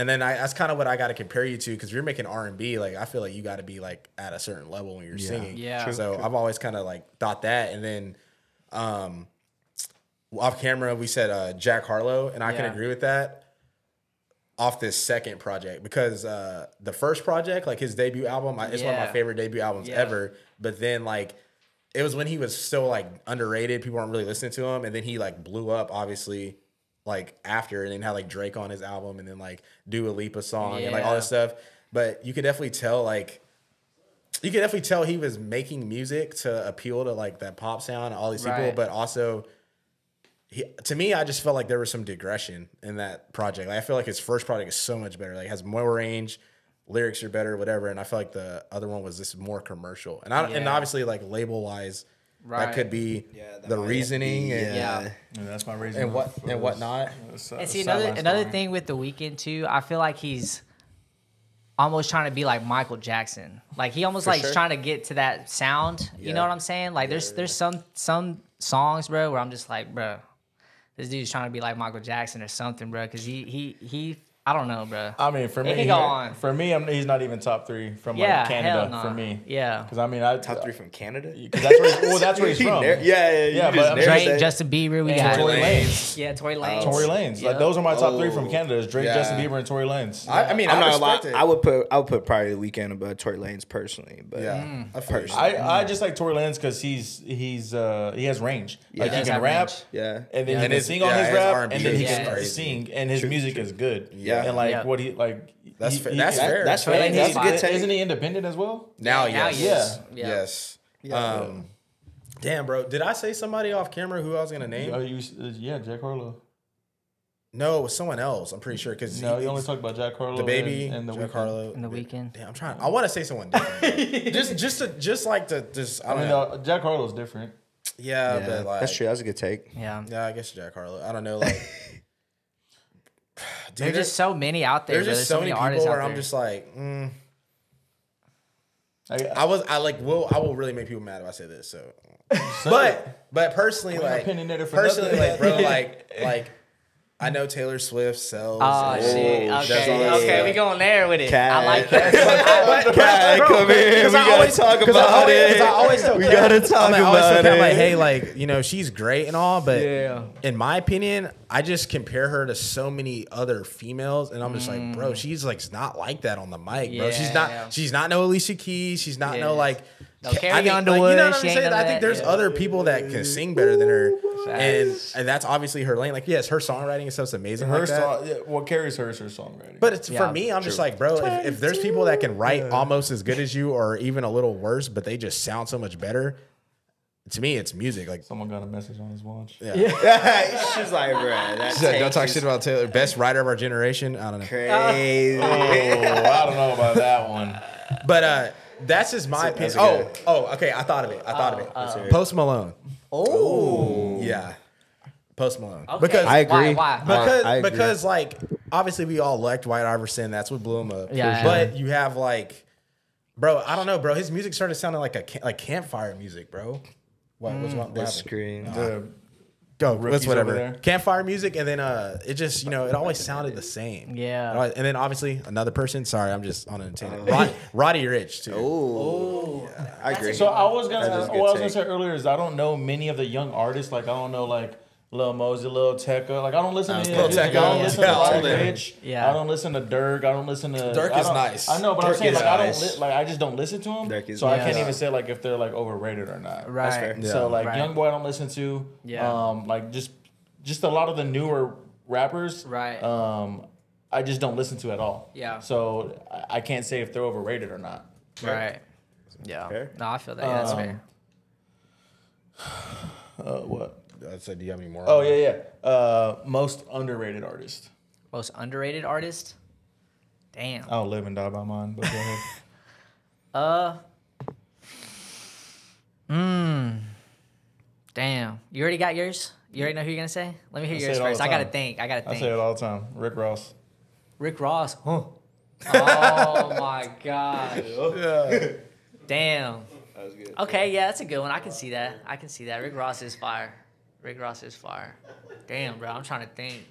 then that's kind of what I got to compare you to, because you're making R&B. Like, I feel like you got to be like at a certain level when you're singing. Yeah. So I've always kind of like thought that. And then, off camera, we said Jack Harlow, and I can agree with that. Off this second project, because the first project, like his debut album, it's one of my favorite debut albums ever. But then like it was when he was still like underrated, people weren't really listening to him, and then he like blew up obviously like after, and then had like Drake on his album, and then like Dua Lipa song and like all this stuff. But you could definitely tell he was making music to appeal to like that pop sound and all these people, but also. To me, I just felt like there was some digression in that project. Like, I feel like his first project is so much better. Like, it has more range, lyrics are better, whatever. And I feel like the other one was just more commercial. And and obviously, like label wise, that could be the reasoning and that's my reason and whatnot. And see another thing with The Weeknd too, I feel like he's almost trying to be like Michael Jackson. Like he almost trying to get to that sound. You know what I'm saying? Like there's some songs, bro, where I'm just like, bro. This dude's trying to be like Michael Jackson or something, bro. Because he I don't know, bro. I mean, for me, he's not even top 3 from like Canada for me. Yeah. Because I mean, top 3 from Canada. Because that's where he's from. But Drake, Justin Bieber, we got Tory Lanez. Yeah, Tory Lanez. Tory Lanez. Like those are my top 3 from Canada. Is Drake, Justin Bieber, and Tory Lanez. I mean, I'm not gonna lie. I would put probably The Weeknd above Tory Lanez personally. But I just like Tory Lanez because he has range. Like he can rap. And then he can sing on his rap, and then he can sing, and his music is good. And like what he like. That's fair. That's fair. That's fair. That's a good take. Isn't he independent as well? Now, yes. Yes. Damn, bro. Did I say somebody off camera who I was gonna name? Jack Harlow. No, it was someone else. I'm pretty sure because you only talked about Jack Harlow, the baby, and Jack Harlow, and The Weeknd. Damn, I'm trying. I want to say someone different. just I don't know. Jack Harlow's different. Yeah, but like that's true. That's a good take. Yeah, I guess Jack Harlow. I don't know, like. Dude, there's just so many out there. There's just so many artists where I'm just like, I will really make people mad if I say this. So, but personally, like, bro, like, I know Taylor Swift sells. Oh shit! Okay, we going there with it. I like that. Come here. We gotta talk about it. We gotta talk about it. Like, hey, like, you know, she's great and all, but in my opinion, I just compare her to so many other females, and I'm just like, bro, she's like not like that on the mic, bro. She's not no Alicia Keys. She's not no like. No, Carrie Underwood. Like, you know what I'm saying? I think there's other people that can sing better than her, and that's obviously her lane. Like, yes, her songwriting and stuff's amazing. Her song, what carries her is her songwriting. But it's for me, I'm just like, bro, if there's people that can write almost as good as you, or even a little worse, but they just sound so much better. To me, it's music. Like, someone got a message on his watch. Yeah. She's like, bro, that's don't talk shit about Taylor. Best writer of our generation. I don't know. Crazy. I don't know about that one. But that's just my opinion. Okay. I thought of it. Post Malone. Oh. Yeah. Post Malone. Okay. Because I agree. Why? Because like obviously we all liked White Iverson. That's what blew him up. Yeah. But you have like, bro, I don't know, bro. His music started sounding like campfire music, bro. What's The screen. That's whatever. Campfire music, and then it just, you know, it always sounded the same. Yeah. And then obviously another person. Sorry, I'm just on an tangent. Roddy Ricch too. Oh, yeah, I agree. So what I was gonna say earlier is I don't know many of the young artists. Like, I don't know like Lil Mosey, Lil Tecca. Like, I don't listen to Lil Tecca. I don't listen to all Roddy them. Ricch. Yeah. I don't listen to Dirk. I don't listen to Dirk is nice. I know, but Dirk I'm saying is like I nice. don't I just don't listen to him. So I can't even say like if they're like overrated or not. Right. That's fair. Yeah. So like Right. Young Boy I don't listen to. Yeah. Like just a lot of the newer rappers. Right. I just don't listen to at all. Yeah. So I can't say if they're overrated or not. Right. Yeah. Fair? No, I feel that. Yeah, that's fair. What? I said, do you have any more? Oh yeah. Most underrated artist. Most underrated artist? Damn. I don't live and die by mine, but go ahead. Damn. You already got yours? You already know who you're gonna say? Let me hear I say yours it all first. the I gotta time. think. I say it all the time. Rick Ross. Rick Ross. Huh. Oh my god. Yeah. Damn. That was good. Okay, yeah, that's a good one. I can see that. Rick Ross is fire. Damn, bro. I'm trying to think.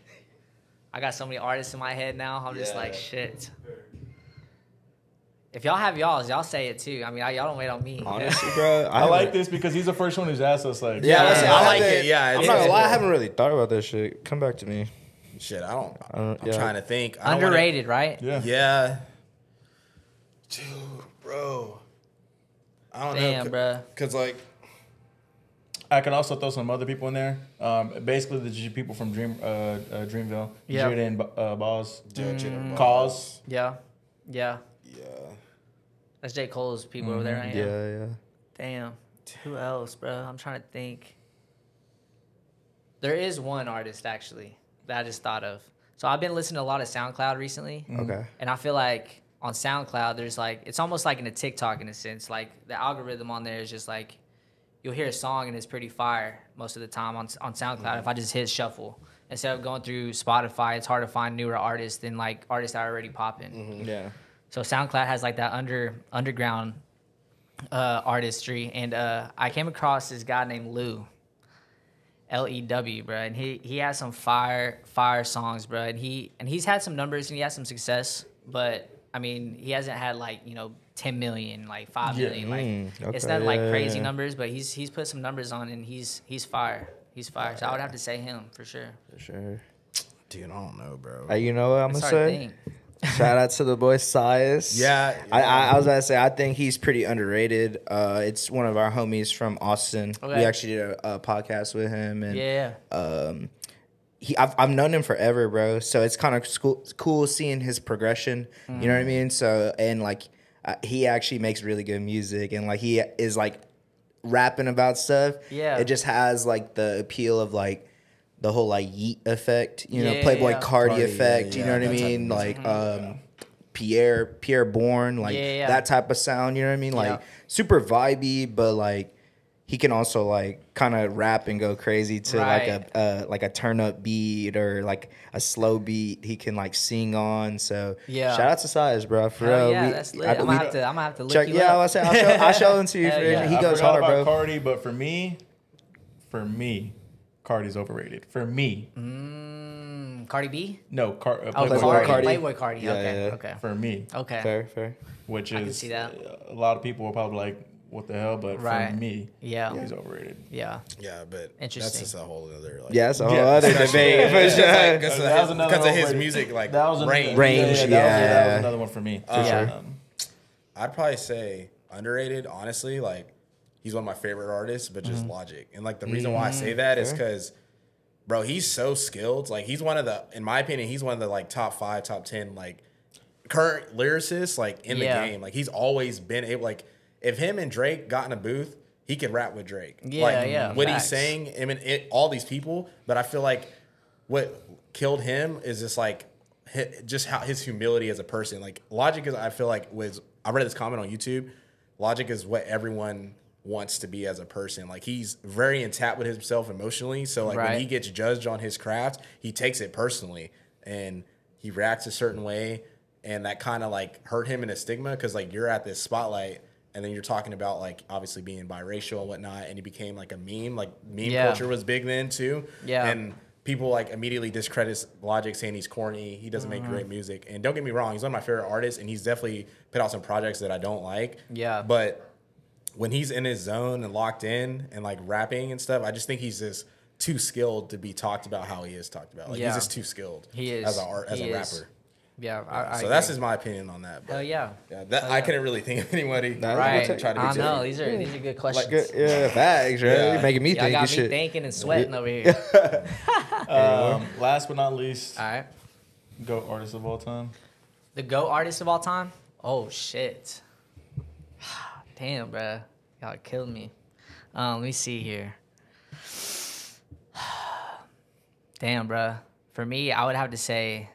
I got so many artists in my head now. I'm just like, shit. If y'all have y'all say it too. I mean, y'all don't wait on me. Honestly, bro, I like this because he's the first one who's asked us like. I like it. Yeah. I'm not gonna lie. I haven't really thought about this shit. Come back to me. Shit, I'm yeah. trying to think. Underrated, right? Yeah. Dude, bro. I don't know. Damn, bro. Because, like, I can also throw some other people in there. Basically, the people from Dreamville. Yeah. Jada and Boz. Cause. Yeah. Yeah. That's J. Cole's people over there, right? Yeah. Damn. Who else, bro? I'm trying to think. There is one artist, actually, that I just thought of. So I've been listening to a lot of SoundCloud recently. Okay. And I feel like on SoundCloud, there's like, it's almost like in a TikTok in a sense. Like the algorithm on there is just like, you'll hear a song and it's pretty fire most of the time on SoundCloud. If I just hit shuffle, instead of going through Spotify, it's hard to find newer artists than like artists that are already popping. Yeah. So SoundCloud has like that underground artistry, and I came across this guy named Lew, Lew, bro, and he has some fire songs, bro, and he's had some numbers and he has some success, but I mean he hasn't had like 10 million, like 5 million, like it's not like crazy numbers, but he's put some numbers on and he's fire. So I would have to say him for sure. For sure. Dude, I don't know, bro. You know what I'm It's gonna hard to say? think. Shout out to the boy Sias. Yeah. I was about to say, I think he's pretty underrated. It's one of our homies from Austin. Okay. We actually did a podcast with him. And Yeah. I've known him forever, bro. So it's kind of cool seeing his progression. You know what I mean? So, and like, he actually makes really good music. And like, he is like rapping about stuff. Yeah. It just has like the appeal of like, the whole like Yeet effect, Yeah, Playboy yeah. Cardi effect, you know what I that type of mean? music. Like Pierre Bourne, like that type of sound, you know what I mean? Like super vibey, but like he can also like kind of rap and go crazy to like a turn up beat or like a slow beat. He can like sing on. So shout out to Size, bro. For real, Yeah, that's lit. I'm gonna have to look check. you Yeah, up. I'll say I'll show him to you. He goes hard, bro. Cardi, but for me, Cardi's overrated. For me. Cardi B? No, Playboy Cardi. Playboy Cardi. Yeah, okay, yeah. okay. For me. Okay. Fair. Which is, I can see that. A lot of people are probably like, what the hell? But for me, yeah, he's overrated. Yeah. Yeah, but interesting. That's just a whole other. Like, yeah, it's a whole other debate for sure. Because of his music, like that was range. That was another one for me. For sure. I'd probably say underrated. Honestly, like he's one of my favorite artists, but just Logic. And like the reason why I say that is because, bro, he's so skilled. Like he's one of the, in my opinion, he's one of the like top 5, top 10 like current lyricists like in the game. Like he's always been able, like if him and Drake got in a booth, he could rap with Drake. What he's saying, I mean, all these people, but I feel like what killed him is just like just how his humility as a person. Like Logic is, I feel like I read this comment on YouTube. Logic is what everyone wants to be as a person. Like he's very intact with himself emotionally. So like when he gets judged on his craft, he takes it personally and he reacts a certain way. And that kind of like hurt him in a stigma because like you're at this spotlight and then you're talking about like obviously being biracial and whatnot. And he became like a meme. Like meme culture was big then too. Yeah. And people like immediately discredit Logic saying he's corny. He doesn't make great music. And don't get me wrong, he's one of my favorite artists and he's definitely put out some projects that I don't like. Yeah. But when he's in his zone and locked in and like rapping and stuff, I just think he's just too skilled to be talked about how he is talked about. Like he's just too skilled. He is as a rapper. Yeah, so that's just my opinion on that. But I couldn't really think of anybody. Right. I know these are good questions. Like, facts, right? You're making me think. Got me thinking and sweating over here. Last but not least, all right. GOAT artist of all time. The GOAT artist of all time? Oh shit! Damn, bro, y'all killed me. Let me see here. Damn, bro. For me, I would have to say.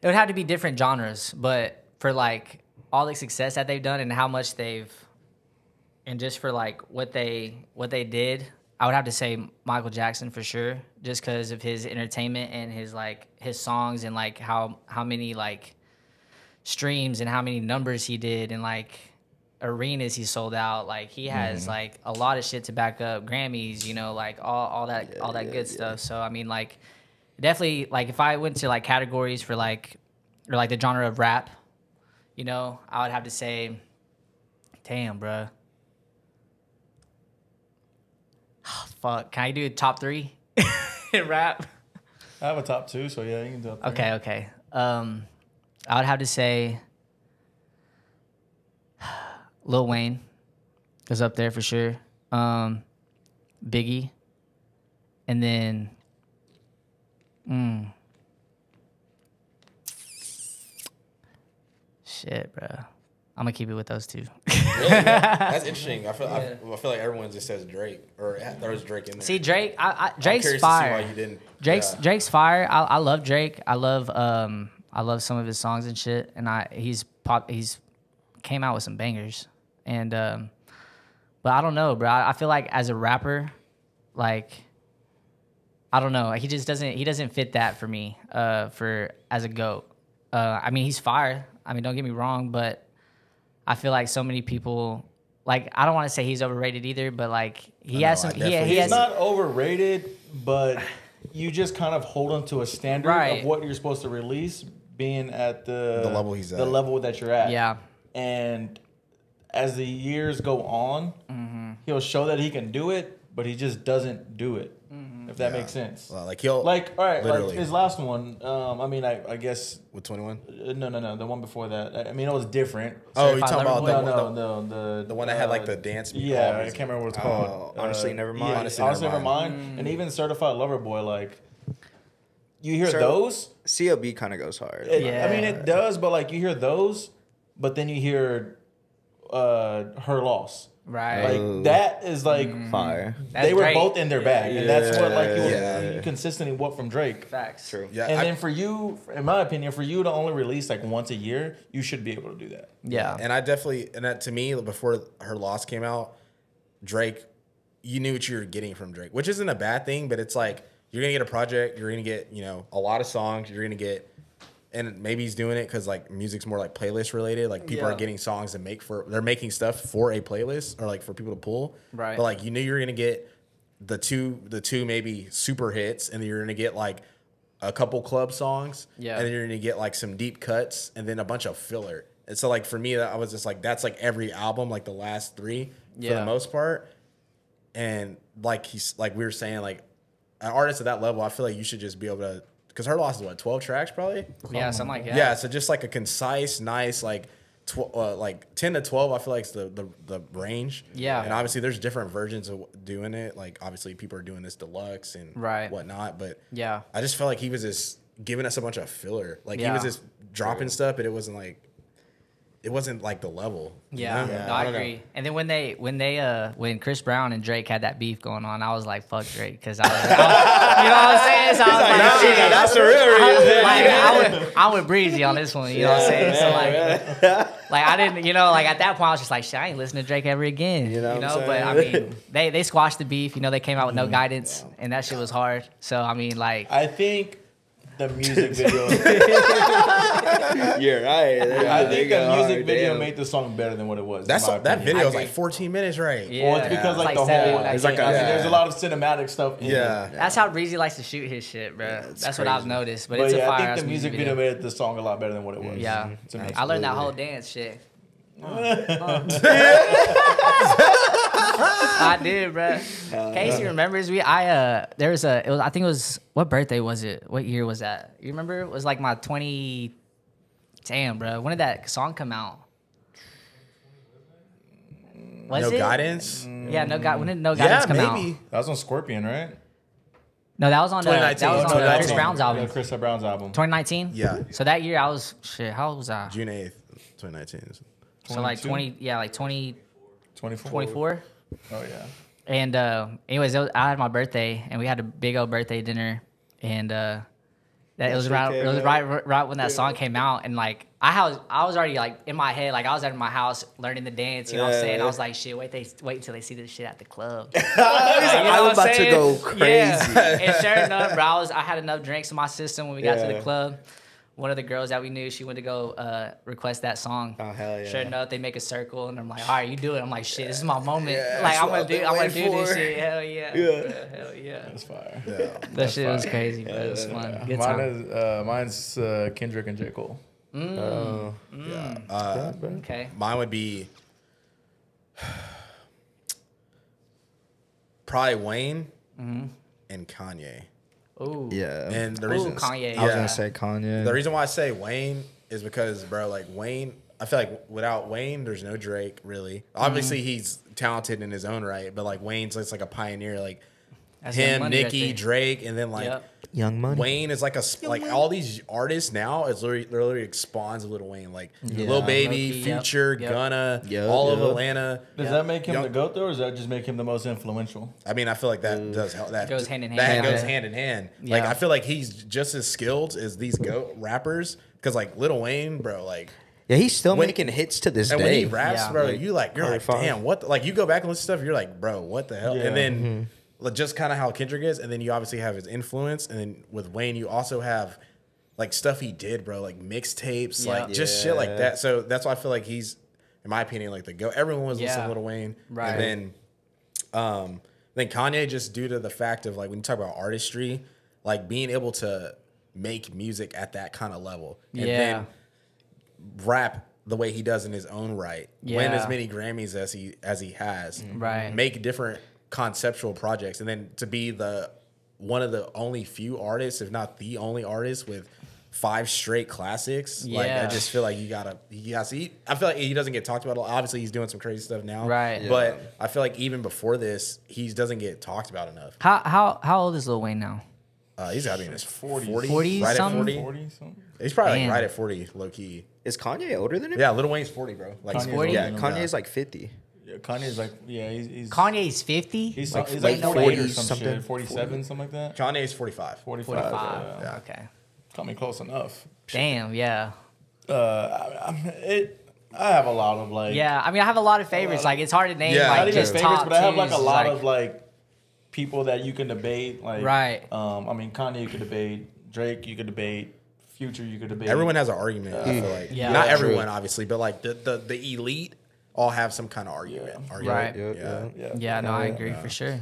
It would have to be different genres, but for like all the success that they've done and how much and just for like what they did, I would have to say Michael Jackson for sure, just because of his entertainment and his songs and like how many like streams and how many numbers he did and like arenas he sold out. Like he has like a lot of shit to back up, Grammys, you know, like all that good stuff. So I mean like. Definitely, like, if I went to, like, categories for, like, or, like, the genre of rap, you know, I would have to say, damn, bro. Oh, fuck. Can I do a top 3 in rap? I have a top 2, so, yeah, you can do top 3. Okay. I would have to say Lil Wayne is up there for sure. Biggie. And then... Shit, bro. I'm gonna keep it with those two. That's interesting. I feel like everyone just says Drake or throws Drake in there. See, Drake. Drake's fire. To see why you didn't. Drake's fire. I love Drake. I love some of his songs and shit. And he's came out with some bangers. And but I don't know, bro. I feel like as a rapper, like. I don't know. He just doesn't fit that for me. For as a GOAT. I mean, he's fire. I mean, don't get me wrong, but I feel like so many people. Like, I don't want to say he's overrated either, but like he's not overrated, but you just kind of hold him to a standard of what you're supposed to release, being at the level he's at, the level that you're at. Yeah. And as the years go on, he'll show that he can do it, but he just doesn't do it. If that makes sense. Well, all right, like his last one. I mean, I guess with 21. No, the one before that. I mean, it was different. Oh, you talking about the one that had like the dance? Yeah, I can't remember what it's called. Honestly, never mind. Honestly, never mind. And even Certified Lover Boy, like you hear those. CLB kind of goes hard. I mean, it does, but like you hear those, but then you hear Her Loss. Right. Like that is like fire. They were both in their bag. And that's what like you consistently want from Drake. Facts. True. Yeah. And then for you, in my opinion, for you to only release like once a year, you should be able to do that. Yeah. And that to me, before Her Loss came out, Drake, you knew what you were getting from Drake, which isn't a bad thing, but it's like you're gonna get a project, you're gonna get, you know, a lot of songs, you're gonna get. And maybe he's doing it because like music's more like playlist related. Like people are getting songs to they're making stuff for a playlist or like for people to pull. Right. But like you knew you were gonna get the two maybe super hits, and then you're gonna get like a couple club songs, and then you're gonna get like some deep cuts, and then a bunch of filler. And so like for me, I was just like, that's like every album, like the last 3 for the most part. And like we were saying, like an artist at that level, I feel like you should just be able to, because Her Loss is what, 12 tracks probably? Yeah, something like that. Yeah, so just like a concise, nice, like 10 to 12, I feel like is the range. Yeah. And obviously there's different versions of doing it. Like obviously people are doing this deluxe and whatnot, but yeah, I just felt like he was just giving us a bunch of filler. Like he was just dropping stuff, but it wasn't like the level. Yeah, you know? No, I agree. And then when Chris Brown and Drake had that beef going on, I was like, fuck Drake, because I was, you know what I'm saying? So I was like, shit, that's the real reason. I went breezy on this one, you know what I'm saying? So like I didn't, like at that point I was just like, shit, I ain't listening to Drake ever again. You know, but I mean, they squashed the beef. You know, they came out with no guidance, and that shit was hard. So I mean, like, I think the music video. You're right. I think the music video made the song better than what it was. That video is like 14 minutes, right? Yeah. Well, it's because like the whole. It's like there's a lot of cinematic stuff. That's how Breezy likes to shoot his shit, bro. That's what I've noticed. But it's a fire. I think the music video made the song a lot better than what it was. Yeah, I learned that whole dance shit. I did, bro. Casey remembers I think it was, what birthday was it? What year was that? You remember? It was like my 20. Damn, bro. When did that song come out? Was No it? Guidance? Yeah, when did No Guidance come out? That was on Scorpion, right? No, that was on 2019. That was on Chris Brown's album. Yeah, Chris Brown's album. 2019? Yeah. So that year I was, how old was I? June 8th, 2019. So like 24. Oh yeah. And anyways, I had my birthday, and we had a big old birthday dinner, and it was right when that song came out, and like I was already like in my head, like I was at my house learning the dance, you know what I'm saying? I was like, shit, wait until they see this shit at the club. I was about to go crazy. Yeah. And sure enough, bro, I had enough drinks in my system when we got to the club. One of the girls that we knew, she went to go request that song. Oh hell yeah! Sure enough, they make a circle, and I'm like, all right, you do it. I'm like, shit, this is my moment. Like I'm gonna do this shit. Hell yeah. Hell yeah. That's fire. Yeah. That shit was crazy, but it was fun. Good time. Mine's Kendrick and J. Cole. Okay. Mine would be probably Wayne and Kanye. Ooh. Yeah. And the reason Kanye. I was gonna say Kanye. The reason why I say Wayne is because, bro, like Wayne, I feel like without Wayne, there's no Drake, really. Obviously, he's talented in his own right, but like Wayne's just like a pioneer, like That's him, Nicki, Drake, and then like Young Money. Wayne is like all these artists now is literally spawns of Lil Wayne, like Lil Baby, Low-key, Future, Gunna, all of Atlanta. Does that make him the GOAT though, or does that just make him the most influential? I mean, I feel like that does help. That goes hand in hand. That goes hand in hand. Like I feel like he's just as skilled as these GOAT rappers, because like Lil Wayne, bro, like. Yeah, he's still making hits to this day. And when he raps, bro, like, you're like, damn, what? Like you go back and listen to stuff, you're like, bro, what the hell? And then just kind of how Kendrick is, and then you obviously have his influence, and then with Wayne, you also have like stuff he did, bro, like mixtapes, like just shit like that. So that's why I feel like he's, in my opinion, like the GOAT. Everyone was listening to Lil Wayne, right? And then Kanye, just due to the fact of like when you talk about artistry, like being able to make music at that kind of level, and then rap the way he does in his own right, win as many Grammys as he has, right? Make different conceptual projects, and then to be one of the only few artists, if not the only artist, with 5 straight classics. Like I just feel like I feel like he doesn't get talked about a lot. Obviously he's doing some crazy stuff now, right? But I feel like even before this, he doesn't get talked about enough. How old is Lil Wayne now? He's got to be in his 40, right something? at 40. Something. He's probably like right at 40, low key. Is Kanye older than him? Yeah, Lil Wayne's 40, bro. Like Kanye's 40? Yeah, Kanye's like 50. Yeah, Kanye's like he's Kanye's 50. He's like 48 40 or some something, shit, 47, something like that. Kanye's 45. 45. Yeah. Okay. Coming close enough. Damn. Yeah. I have a lot of like. Yeah, I mean, I have a lot of favorites. Like, it's hard to name. Yeah, like, not even just favorites, top but I have like a twos, lot of like people that you can debate. Like, right. I mean, Kanye you could debate, Drake you could debate, Future you could debate. Everyone has an argument. I feel like not everyone, obviously, but like the elite all have some kind of argument. Right. Yeah. Yeah. No, I agree for sure.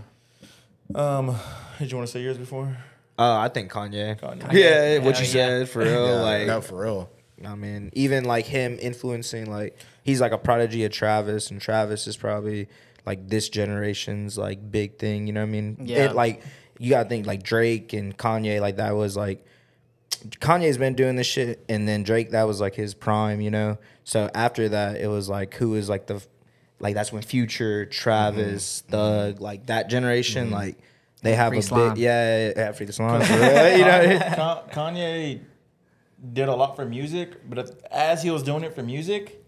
Did you want to say yours before? I think Kanye. Yeah, what you said for real. Like, no, for real. I mean, even like him influencing, like he's like a prodigy of Travis, and Travis is probably like this generation's like big thing. You know what I mean? Yeah. Like you gotta think like Drake and Kanye, like that was like Kanye's been doing this shit, and then Drake, that was like his prime. You know? So after that, it was like who is like the like that's when Future, Travis, Thug, like that generation, like they have Free a slime. bit, yeah, free the slime. You know? Kanye did a lot for music, but as he was doing it for music,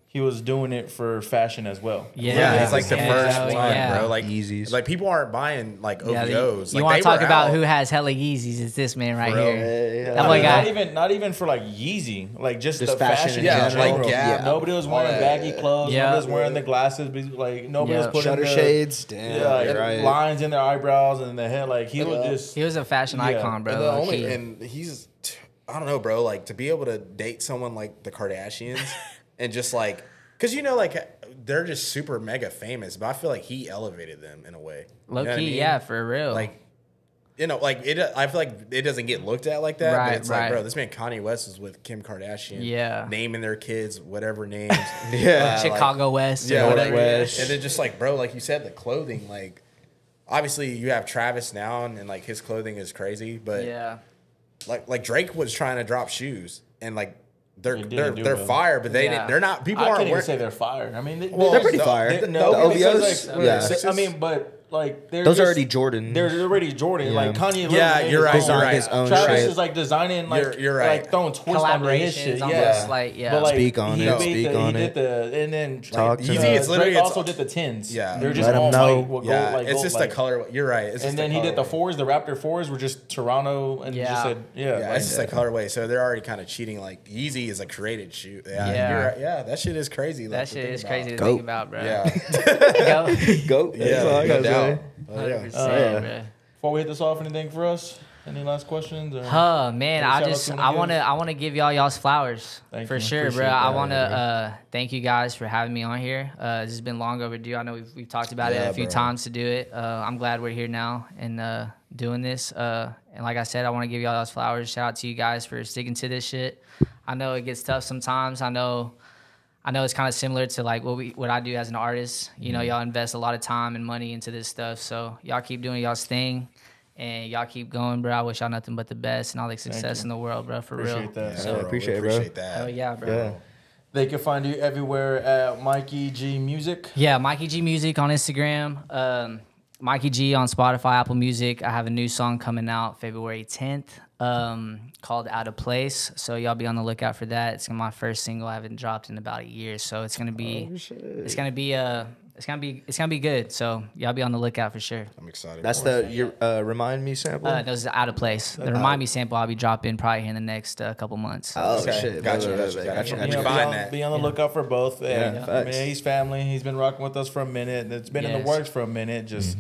he was doing it for fashion as well. Yeah, he's like the first one, bro. Like Yeezys. Like people aren't buying like OVOs. You like, want to talk about out. who has hella Yeezys? It's this man right here. Yeah. That boy got not even for like Yeezy, like just the fashion. Yeah, like Gap. Nobody was wearing baggy clothes. Nobody was wearing the glasses. Like nobody was putting shutter shades. Damn, like, lines in their eyebrows and the head. Like he was a fashion icon, bro. And he's, I don't know, bro. Like to be able to date someone like the Kardashians and just like. Because, you know, like, they're just super mega famous, but I feel like he elevated them in a way. Low key, I mean? yeah, for real. Like, you know, like, I feel like it doesn't get looked at like that. But it's like, bro, this man Kanye West is with Kim Kardashian. Yeah. Naming their kids whatever names. Chicago West. Yeah, whatever. West. And then just like, bro, like you said, the clothing, like, obviously you have Travis now and like his clothing is crazy. But, yeah. Like Drake was trying to drop shoes and like, They're fire, but they're not. People aren't. I can't even say they're fire. I mean, they're pretty fire. The OVOs, I mean, but like those are already Jordan. They're already Jordan. Like Kanye. Yeah, you're right. You're right. His own Travis shit. is like designing like you're right. like throwing twists on his shit. Yeah, like But like speak on it. Speak on it. And then talk to Yeezy. It's literally Drake also did the 10s. Yeah, they're just let all him know. white. Yeah, it's just the color. You're right. And then he did the 4s. The Raptor 4s were just Toronto, and just said it's just the colorway. So they're already kind of cheating. Like Yeezy is a created shoe. Yeah, that shit is crazy. That shit is crazy to think about, bro. Yeah, Goat. Yeah, no doubt. 100%, bro. Before we hit this off, anything for us? Any last questions? Or Man, I wanna give y'all's flowers for sure, bro. I wanna thank you guys for having me on here. This has been long overdue. I know we've talked about it a few times to do it. I'm glad we're here now and doing this. And like I said, I want to give y'all's flowers. Shout out to you guys for sticking to this shit. I know it gets tough sometimes. I know it's kind of similar to like what I do as an artist. You know, y'all invest a lot of time and money into this stuff. So y'all keep doing y'all's thing, and y'all keep going, bro. I wish y'all nothing but the best and all the success in the world, bro. For real. That. So appreciate that. Hell yeah, bro. Yeah. They can find you everywhere at Mikey G Music. Yeah, Mikey G Music on Instagram. Mikey G on Spotify, Apple Music. I have a new song coming out February 10th. Called Out of Place, so y'all be on the lookout for that. It's my first single. I haven't dropped in about a year, so it's gonna be good. So y'all be on the lookout for sure. I'm excited. That's your Remind Me sample. That was Out of Place. The Remind Me sample I'll be dropping probably here in the next couple months. Oh shit! Gotcha. Be on the lookout for both. Yeah, I mean, he's family. He's been rocking with us for a minute. It's been in the works for a minute. Just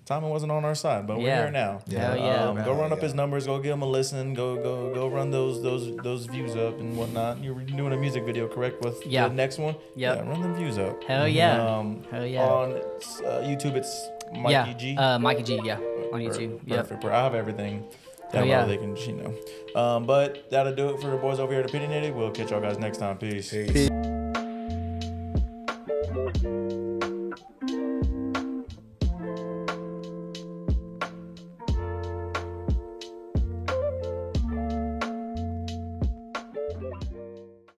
timing wasn't on our side, but we're here now. Hell yeah. Go run up his numbers. Go give him a listen. Go run those views up and whatnot. You're doing a music video, correct? With the next one. Yeah, run them views up. Hell yeah. Hell yeah. On YouTube, it's Mikey G. Mikey G. Yeah, on YouTube. Perfect. I have everything. They can, But that'll do it for the boys over here at Opinionated. We'll catch y'all guys next time. Peace.